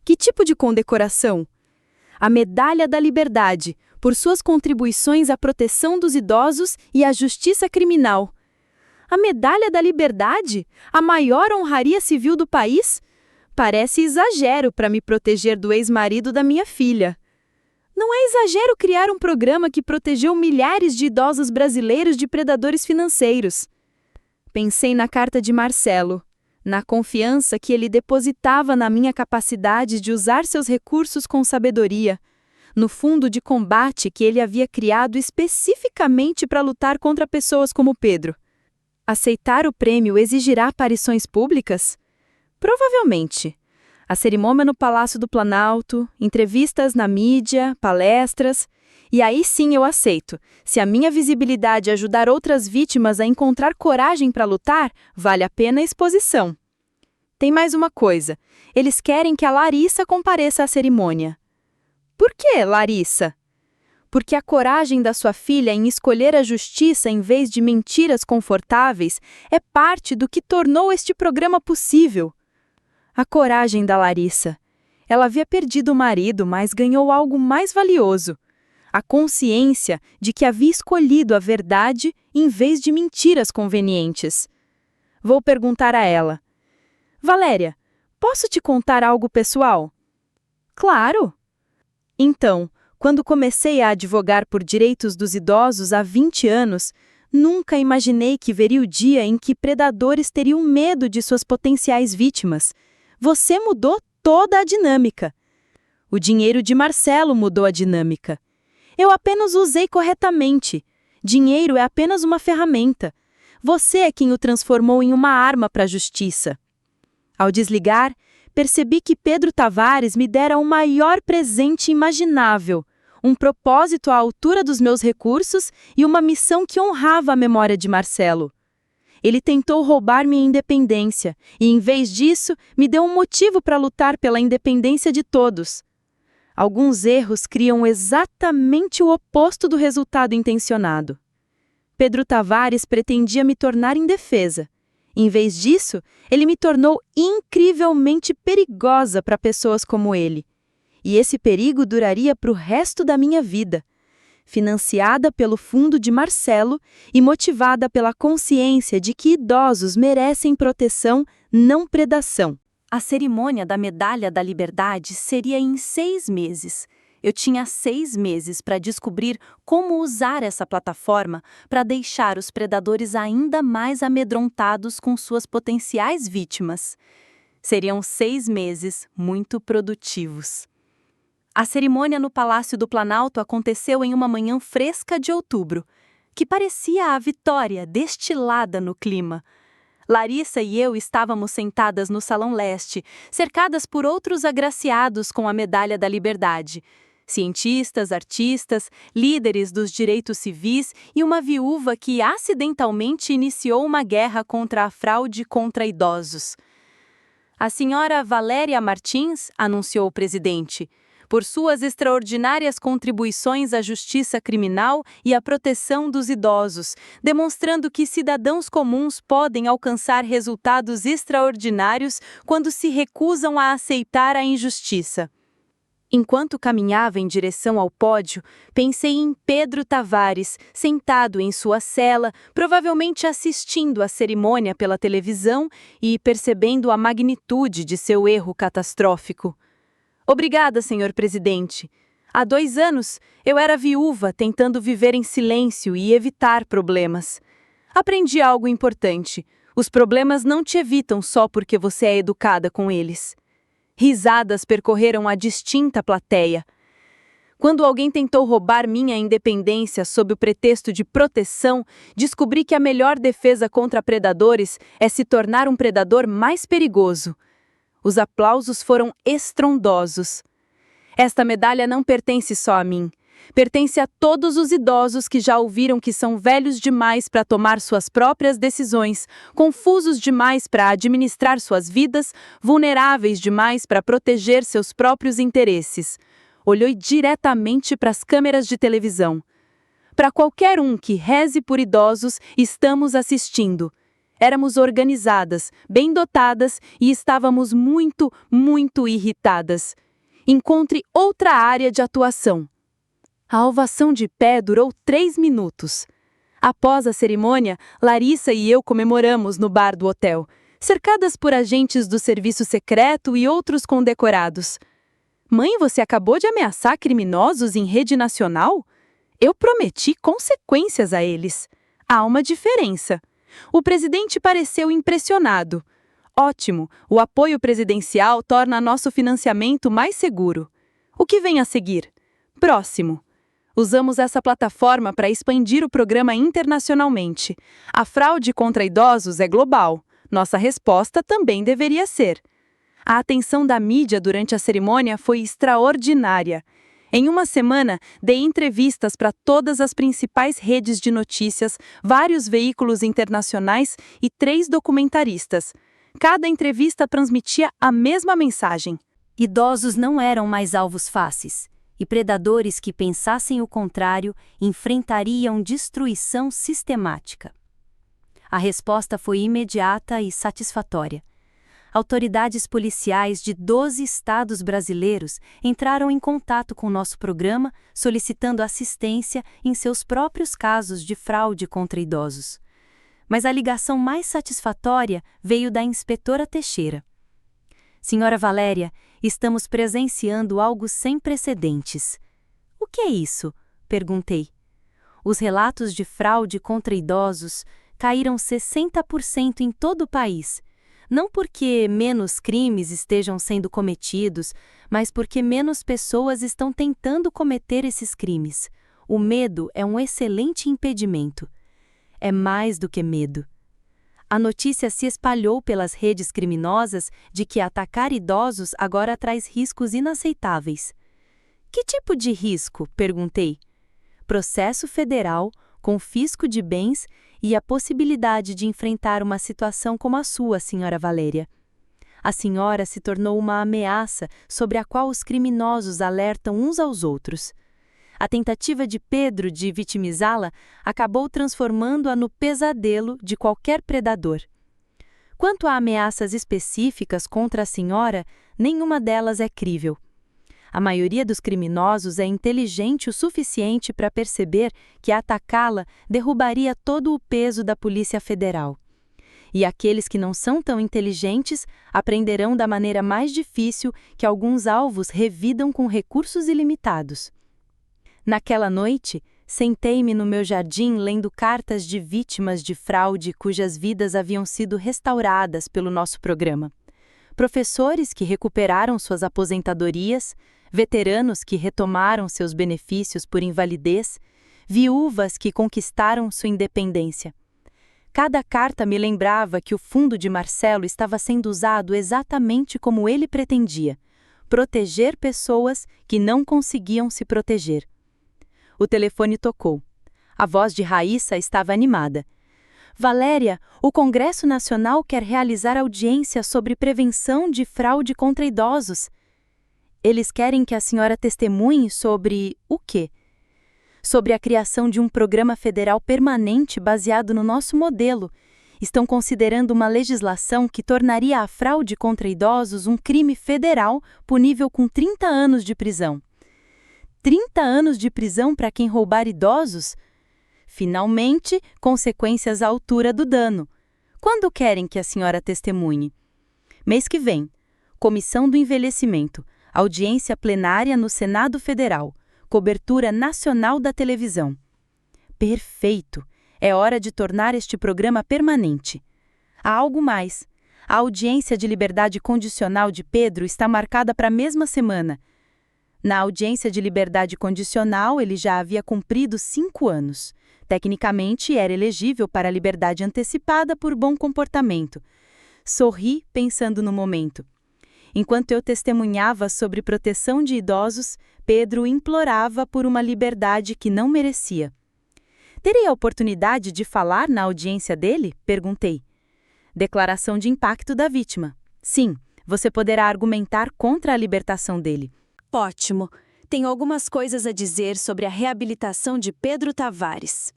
Que tipo de condecoração? A Medalha da Liberdade, por suas contribuições à proteção dos idosos e à justiça criminal. A Medalha da Liberdade? A maior honraria civil do país? Parece exagero para me proteger do ex-marido da minha filha. Não é exagero criar um programa que protegeu milhares de idosos brasileiros de predadores financeiros. Pensei na carta de Marcelo, na confiança que ele depositava na minha capacidade de usar seus recursos com sabedoria, no fundo de combate que ele havia criado especificamente para lutar contra pessoas como Pedro. Aceitar o prêmio exigirá aparições públicas? Provavelmente. A cerimônia no Palácio do Planalto, entrevistas na mídia, palestras. E aí sim eu aceito. Se a minha visibilidade ajudar outras vítimas a encontrar coragem para lutar, vale a pena a exposição. Tem mais uma coisa. Eles querem que a Larissa compareça à cerimônia. Por que, Larissa? Porque a coragem da sua filha em escolher a justiça em vez de mentiras confortáveis é parte do que tornou este programa possível. A coragem da Larissa. Ela havia perdido o marido, mas ganhou algo mais valioso. A consciência de que havia escolhido a verdade em vez de mentiras convenientes. Vou perguntar a ela. Valéria, posso te contar algo pessoal? Claro! Então, quando comecei a advogar por direitos dos idosos há 20 anos, nunca imaginei que veria o dia em que predadores teriam medo de suas potenciais vítimas. Você mudou toda a dinâmica. O dinheiro de Marcelo mudou a dinâmica. Eu apenas usei corretamente. Dinheiro é apenas uma ferramenta. Você é quem o transformou em uma arma para a justiça. Ao desligar, percebi que Pedro Tavares me dera o maior presente imaginável, um propósito à altura dos meus recursos e uma missão que honrava a memória de Marcelo. Ele tentou roubar minha independência e, em vez disso, me deu um motivo para lutar pela independência de todos. Alguns erros criam exatamente o oposto do resultado intencionado. Pedro Tavares pretendia me tornar indefesa. Em vez disso, ele me tornou incrivelmente perigosa para pessoas como ele. E esse perigo duraria para o resto da minha vida. Financiada pelo fundo de Marcelo e motivada pela consciência de que idosos merecem proteção, não predação. A cerimônia da Medalha da Liberdade seria em 6 meses. Eu tinha 6 meses para descobrir como usar essa plataforma para deixar os predadores ainda mais amedrontados com suas potenciais vítimas. Seriam 6 meses muito produtivos. A cerimônia no Palácio do Planalto aconteceu em uma manhã fresca de outubro, que parecia a vitória destilada no clima. Larissa e eu estávamos sentadas no Salão Leste, cercadas por outros agraciados com a Medalha da Liberdade. Cientistas, artistas, líderes dos direitos civis e uma viúva que acidentalmente iniciou uma guerra contra a fraude contra idosos. A senhora Valéria Martins, anunciou o presidente, por suas extraordinárias contribuições à justiça criminal e à proteção dos idosos, demonstrando que cidadãos comuns podem alcançar resultados extraordinários quando se recusam a aceitar a injustiça. Enquanto caminhava em direção ao pódio, pensei em Pedro Tavares, sentado em sua cela, provavelmente assistindo à cerimônia pela televisão e percebendo a magnitude de seu erro catastrófico. Obrigada, senhor presidente. Há 2 anos, eu era viúva tentando viver em silêncio e evitar problemas. Aprendi algo importante. Os problemas não te evitam só porque você é educada com eles. Risadas percorreram a distinta plateia. Quando alguém tentou roubar minha independência sob o pretexto de proteção, descobri que a melhor defesa contra predadores é se tornar um predador mais perigoso. Os aplausos foram estrondosos. Esta medalha não pertence só a mim. Pertence a todos os idosos que já ouviram que são velhos demais para tomar suas próprias decisões, confusos demais para administrar suas vidas, vulneráveis demais para proteger seus próprios interesses. Olhou diretamente para as câmeras de televisão. Para qualquer um que reze por idosos, estamos assistindo. Éramos organizadas, bem dotadas e estávamos muito, muito irritadas. Encontre outra área de atuação. A ovação de pé durou 3 minutos. Após a cerimônia, Larissa e eu comemoramos no bar do hotel, cercadas por agentes do serviço secreto e outros condecorados. Mãe, você acabou de ameaçar criminosos em rede nacional? Eu prometi consequências a eles. Há uma diferença. O presidente pareceu impressionado. Ótimo, o apoio presidencial torna nosso financiamento mais seguro. O que vem a seguir? Próximo. Usamos essa plataforma para expandir o programa internacionalmente. A fraude contra idosos é global. Nossa resposta também deveria ser. A atenção da mídia durante a cerimônia foi extraordinária. Em uma semana, dei entrevistas para todas as principais redes de notícias, vários veículos internacionais e 3 documentaristas. Cada entrevista transmitia a mesma mensagem. Idosos não eram mais alvos fáceis, e predadores que pensassem o contrário enfrentariam destruição sistemática. A resposta foi imediata e satisfatória. Autoridades policiais de 12 estados brasileiros entraram em contato com nosso programa, solicitando assistência em seus próprios casos de fraude contra idosos. Mas a ligação mais satisfatória veio da inspetora Teixeira. Senhora Valéria, estamos presenciando algo sem precedentes. O que é isso? Perguntei. Os relatos de fraude contra idosos caíram 60% em todo o país. Não porque menos crimes estejam sendo cometidos, mas porque menos pessoas estão tentando cometer esses crimes. O medo é um excelente impedimento. É mais do que medo. A notícia se espalhou pelas redes criminosas de que atacar idosos agora traz riscos inaceitáveis. Que tipo de risco? Perguntei. Processo federal, confisco de bens e a possibilidade de enfrentar uma situação como a sua, Sra. Valéria. A senhora se tornou uma ameaça sobre a qual os criminosos alertam uns aos outros. A tentativa de Pedro de vitimizá-la acabou transformando-a no pesadelo de qualquer predador. Quanto a ameaças específicas contra a senhora, nenhuma delas é crível. A maioria dos criminosos é inteligente o suficiente para perceber que atacá-la derrubaria todo o peso da Polícia Federal. E aqueles que não são tão inteligentes aprenderão da maneira mais difícil que alguns alvos revidam com recursos ilimitados. Naquela noite, sentei-me no meu jardim lendo cartas de vítimas de fraude cujas vidas haviam sido restauradas pelo nosso programa. Professores que recuperaram suas aposentadorias, veteranos que retomaram seus benefícios por invalidez, viúvas que conquistaram sua independência. Cada carta me lembrava que o fundo de Marcelo estava sendo usado exatamente como ele pretendia: proteger pessoas que não conseguiam se proteger. O telefone tocou. A voz de Raíssa estava animada. Valéria, o Congresso Nacional quer realizar audiência sobre prevenção de fraude contra idosos. Eles querem que a senhora testemunhe sobre o quê? Sobre a criação de um programa federal permanente baseado no nosso modelo. Estão considerando uma legislação que tornaria a fraude contra idosos um crime federal punível com 30 anos de prisão. 30 anos de prisão para quem roubar idosos? Finalmente, consequências à altura do dano. Quando querem que a senhora testemunhe? Mês que vem. Comissão do Envelhecimento. Audiência plenária no Senado Federal. Cobertura nacional da televisão. Perfeito! É hora de tornar este programa permanente. Há algo mais. A audiência de liberdade condicional de Pedro está marcada para a mesma semana. Na audiência de liberdade condicional, ele já havia cumprido 5 anos. Tecnicamente, era elegível para a liberdade antecipada por bom comportamento. Sorri, pensando no momento. Enquanto eu testemunhava sobre proteção de idosos, Pedro implorava por uma liberdade que não merecia. Terei a oportunidade de falar na audiência dele? Perguntei. Declaração de impacto da vítima. Sim, você poderá argumentar contra a libertação dele. Ótimo! Tenho algumas coisas a dizer sobre a reabilitação de Pedro Tavares.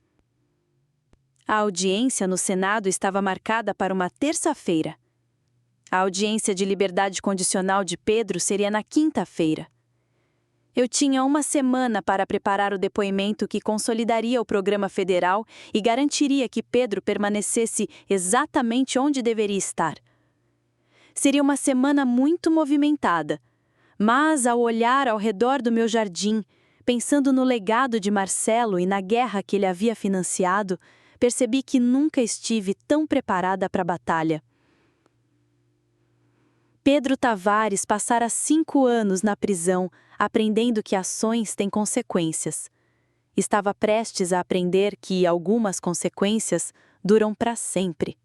A audiência no Senado estava marcada para uma terça-feira. A audiência de liberdade condicional de Pedro seria na quinta-feira. Eu tinha uma semana para preparar o depoimento que consolidaria o programa federal e garantiria que Pedro permanecesse exatamente onde deveria estar. Seria uma semana muito movimentada, mas ao olhar ao redor do meu jardim, pensando no legado de Marcelo e na guerra que ele havia financiado, percebi que nunca estive tão preparada para a batalha. Pedro Tavares passara 5 anos na prisão, aprendendo que ações têm consequências. Estava prestes a aprender que algumas consequências duram para sempre.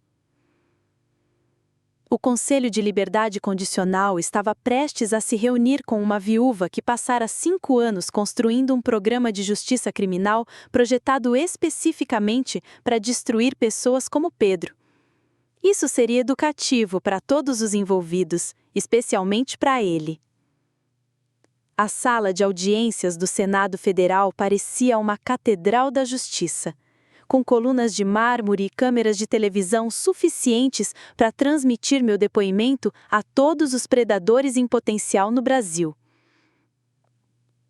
O Conselho de Liberdade Condicional estava prestes a se reunir com uma viúva que passara 5 anos construindo um programa de justiça criminal projetado especificamente para destruir pessoas como Pedro. Isso seria educativo para todos os envolvidos, especialmente para ele. A sala de audiências do Senado Federal parecia uma catedral da justiça, com colunas de mármore e câmeras de televisão suficientes para transmitir meu depoimento a todos os predadores em potencial no Brasil.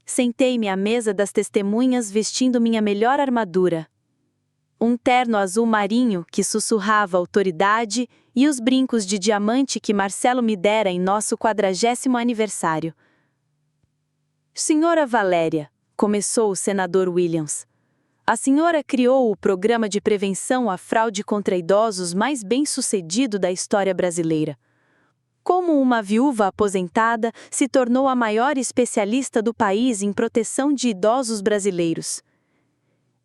Sentei-me à mesa das testemunhas vestindo minha melhor armadura. Um terno azul marinho que sussurrava autoridade e os brincos de diamante que Marcelo me dera em nosso 40º aniversário. Senhora Valéria, começou o senador Williams, a senhora criou o programa de prevenção à fraude contra idosos mais bem-sucedido da história brasileira. Como uma viúva aposentada, se tornou a maior especialista do país em proteção de idosos brasileiros.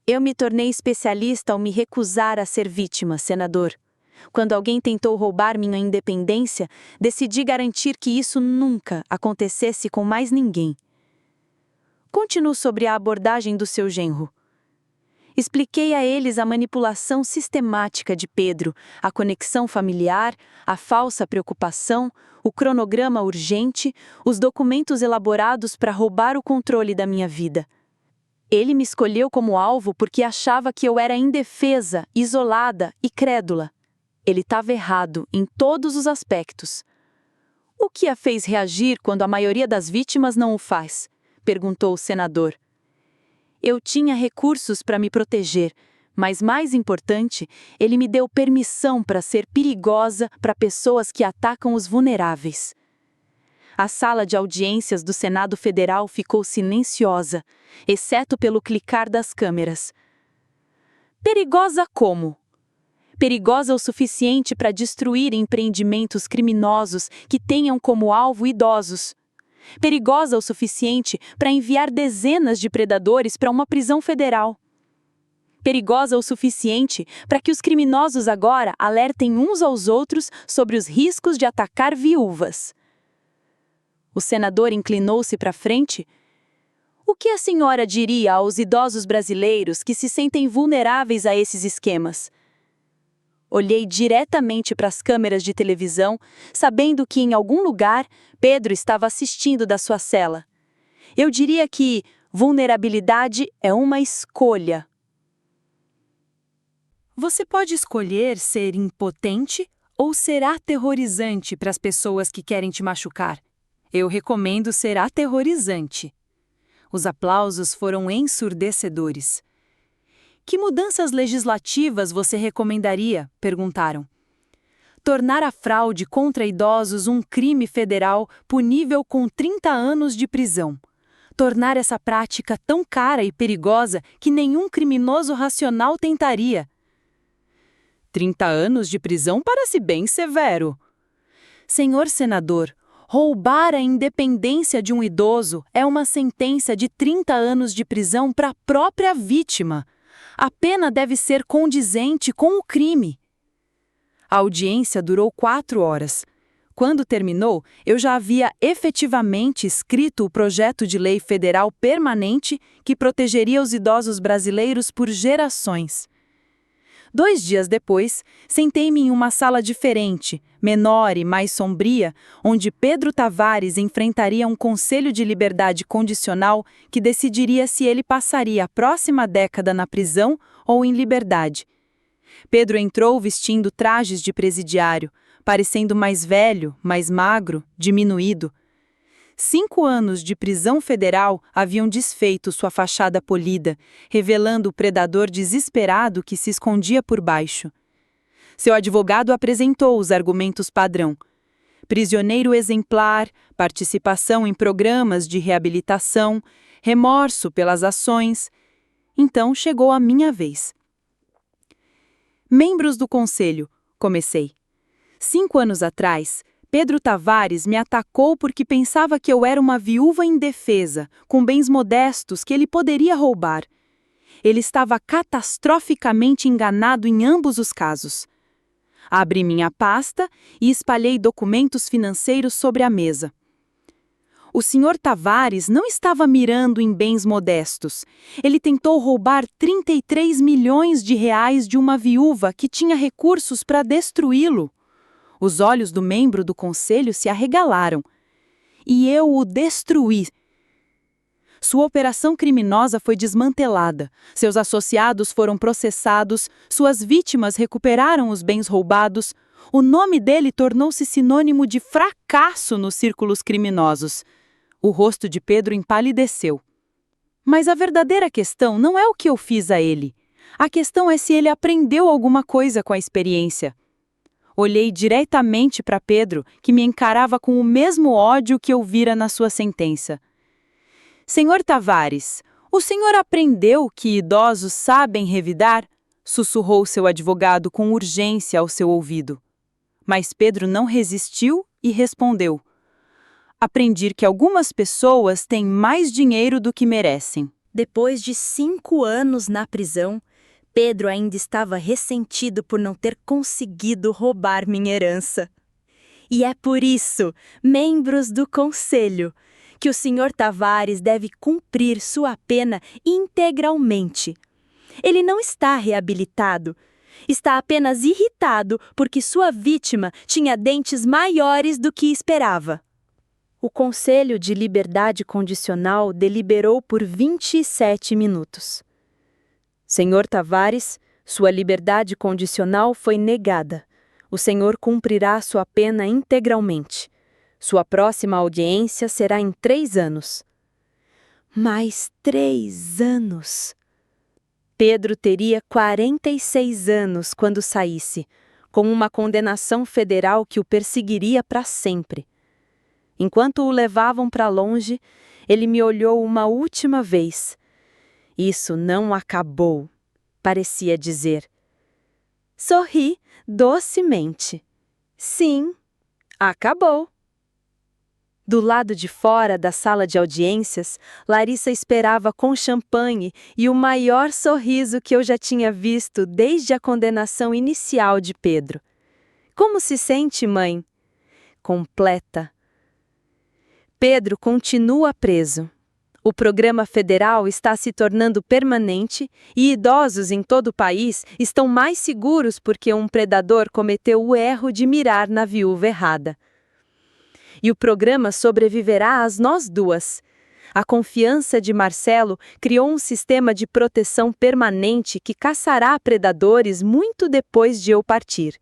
Eu me tornei especialista ao me recusar a ser vítima, senador. Quando alguém tentou roubar minha independência, decidi garantir que isso nunca acontecesse com mais ninguém. Continuo sobre a abordagem do seu genro. Expliquei a eles a manipulação sistemática de Pedro, a conexão familiar, a falsa preocupação, o cronograma urgente, os documentos elaborados para roubar o controle da minha vida. Ele me escolheu como alvo porque achava que eu era indefesa, isolada e crédula. Ele estava errado em todos os aspectos. O que a fez reagir quando a maioria das vítimas não o faz? Perguntou o senador. Eu tinha recursos para me proteger, mas mais importante, ele me deu permissão para ser perigosa para pessoas que atacam os vulneráveis. A sala de audiências do Senado Federal ficou silenciosa, exceto pelo clicar das câmeras. Perigosa como? Perigosa o suficiente para destruir empreendimentos criminosos que tenham como alvo idosos. Perigosa o suficiente para enviar dezenas de predadores para uma prisão federal. Perigosa o suficiente para que os criminosos agora alertem uns aos outros sobre os riscos de atacar viúvas. O senador inclinou-se para frente. O que a senhora diria aos idosos brasileiros que se sentem vulneráveis a esses esquemas? Olhei diretamente para as câmeras de televisão, sabendo que em algum lugar Pedro estava assistindo da sua cela. Eu diria que vulnerabilidade é uma escolha. Você pode escolher ser impotente ou ser aterrorizante para as pessoas que querem te machucar. Eu recomendo ser aterrorizante. Os aplausos foram ensurdecedores. Que mudanças legislativas você recomendaria? Perguntaram. Tornar a fraude contra idosos um crime federal punível com 30 anos de prisão. Tornar essa prática tão cara e perigosa que nenhum criminoso racional tentaria. 30 anos de prisão parece bem severo. Senhor senador, roubar a independência de um idoso é uma sentença de 30 anos de prisão para a própria vítima. A pena deve ser condizente com o crime. A audiência durou 4 horas. Quando terminou, eu já havia efetivamente escrito o projeto de lei federal permanente que protegeria os idosos brasileiros por gerações. 2 dias depois, sentei-me em uma sala diferente, menor e mais sombria, onde Pedro Tavares enfrentaria um conselho de liberdade condicional que decidiria se ele passaria a próxima década na prisão ou em liberdade. Pedro entrou vestindo trajes de presidiário, parecendo mais velho, mais magro, diminuído. 5 anos de prisão federal haviam desfeito sua fachada polida, revelando o predador desesperado que se escondia por baixo. Seu advogado apresentou os argumentos padrão: prisioneiro exemplar, participação em programas de reabilitação, remorso pelas ações. Então chegou a minha vez. Membros do conselho, comecei. 5 anos atrás, Pedro Tavares me atacou porque pensava que eu era uma viúva indefesa, com bens modestos que ele poderia roubar. Ele estava catastroficamente enganado em ambos os casos. Abri minha pasta e espalhei documentos financeiros sobre a mesa. O senhor Tavares não estava mirando em bens modestos. Ele tentou roubar 33 milhões de reais de uma viúva que tinha recursos para destruí-lo. Os olhos do membro do conselho se arregalaram. E eu o destruí. Sua operação criminosa foi desmantelada, seus associados foram processados, suas vítimas recuperaram os bens roubados. O nome dele tornou-se sinônimo de fracasso nos círculos criminosos. O rosto de Pedro empalideceu. Mas a verdadeira questão não é o que eu fiz a ele. A questão é se ele aprendeu alguma coisa com a experiência. Olhei diretamente para Pedro, que me encarava com o mesmo ódio que eu vira na sua sentença. Senhor Tavares, o senhor aprendeu que idosos sabem revidar? Sussurrou seu advogado com urgência ao seu ouvido. Mas Pedro não resistiu e respondeu: aprendi que algumas pessoas têm mais dinheiro do que merecem. Depois de 5 anos na prisão, Pedro ainda estava ressentido por não ter conseguido roubar minha herança. E é por isso, membros do Conselho, que o Sr. Tavares deve cumprir sua pena integralmente. Ele não está reabilitado. Está apenas irritado porque sua vítima tinha dentes maiores do que esperava. O Conselho de Liberdade Condicional deliberou por 27 minutos. Senhor Tavares, sua liberdade condicional foi negada. O senhor cumprirá sua pena integralmente. Sua próxima audiência será em 3 anos. Mais 3 anos? Pedro teria 46 anos quando saísse, com uma condenação federal que o perseguiria para sempre. Enquanto o levavam para longe, ele me olhou uma última vez. Isso não acabou, parecia dizer. Sorri docemente. Sim, acabou. Do lado de fora da sala de audiências, Larissa esperava com champanhe e o maior sorriso que eu já tinha visto desde a condenação inicial de Pedro. Como se sente, mãe? Completa. Pedro continua preso. O programa federal está se tornando permanente e idosos em todo o país estão mais seguros porque um predador cometeu o erro de mirar na viúva errada. E o programa sobreviverá às nós duas. A confiança de Marcelo criou um sistema de proteção permanente que caçará predadores muito depois de eu partir.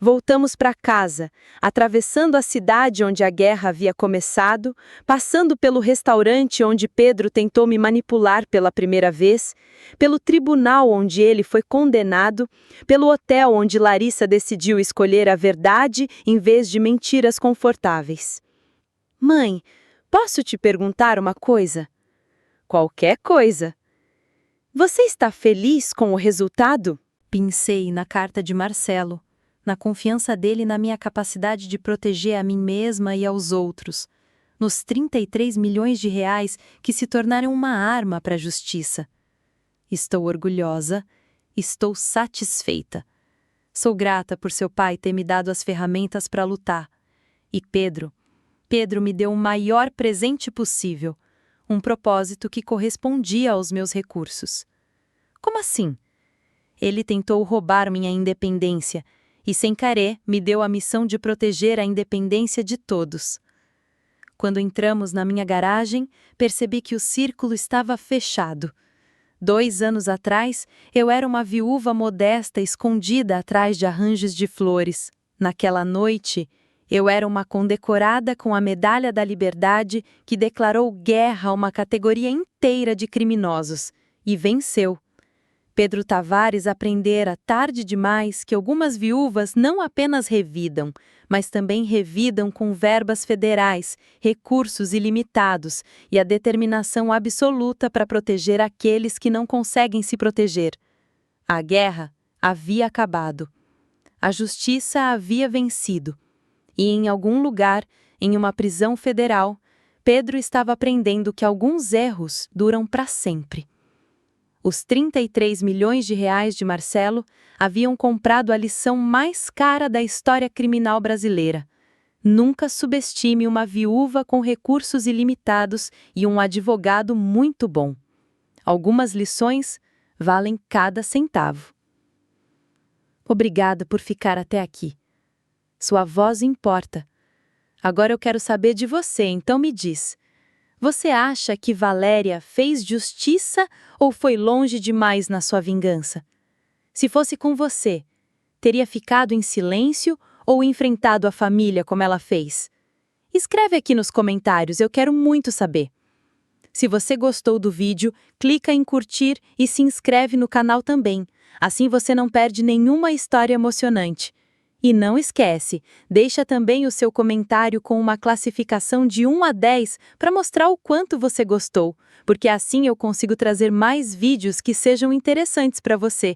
Voltamos para casa, atravessando a cidade onde a guerra havia começado, passando pelo restaurante onde Pedro tentou me manipular pela primeira vez, pelo tribunal onde ele foi condenado, pelo hotel onde Larissa decidiu escolher a verdade em vez de mentiras confortáveis. Mãe, posso te perguntar uma coisa? Qualquer coisa. Você está feliz com o resultado? Pensei na carta de Marcelo, na confiança dele na minha capacidade de proteger a mim mesma e aos outros, nos 33 milhões de reais que se tornaram uma arma para a justiça. Estou orgulhosa, estou satisfeita. Sou grata por seu pai ter me dado as ferramentas para lutar. E Pedro me deu o maior presente possível, um propósito que correspondia aos meus recursos. Como assim? Ele tentou roubar minha independência, e sem querer me deu a missão de proteger a independência de todos. Quando entramos na minha garagem, percebi que o círculo estava fechado. 2 anos atrás, eu era uma viúva modesta escondida atrás de arranjos de flores. Naquela noite, eu era uma condecorada com a Medalha da Liberdade que declarou guerra a uma categoria inteira de criminosos, e venceu. Pedro Tavares aprendera tarde demais que algumas viúvas não apenas revidam, mas também revidam com verbas federais, recursos ilimitados e a determinação absoluta para proteger aqueles que não conseguem se proteger. A guerra havia acabado. A justiça havia vencido. E em algum lugar, em uma prisão federal, Pedro estava aprendendo que alguns erros duram para sempre. Os 33 milhões de reais de Marcelo haviam comprado a lição mais cara da história criminal brasileira. Nunca subestime uma viúva com recursos ilimitados e um advogado muito bom. Algumas lições valem cada centavo. Obrigada por ficar até aqui. Sua voz importa. Agora eu quero saber de você, então me diz. Você acha que Valéria fez justiça ou foi longe demais na sua vingança? Se fosse com você, teria ficado em silêncio ou enfrentado a família como ela fez? Escreve aqui nos comentários, eu quero muito saber. Se você gostou do vídeo, clica em curtir e se inscreve no canal também. Assim você não perde nenhuma história emocionante. E não esquece, deixa também o seu comentário com uma classificação de 1 a 10 para mostrar o quanto você gostou, porque assim eu consigo trazer mais vídeos que sejam interessantes para você.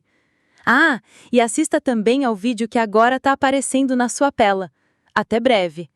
Ah, e assista também ao vídeo que agora está aparecendo na sua tela. Até breve!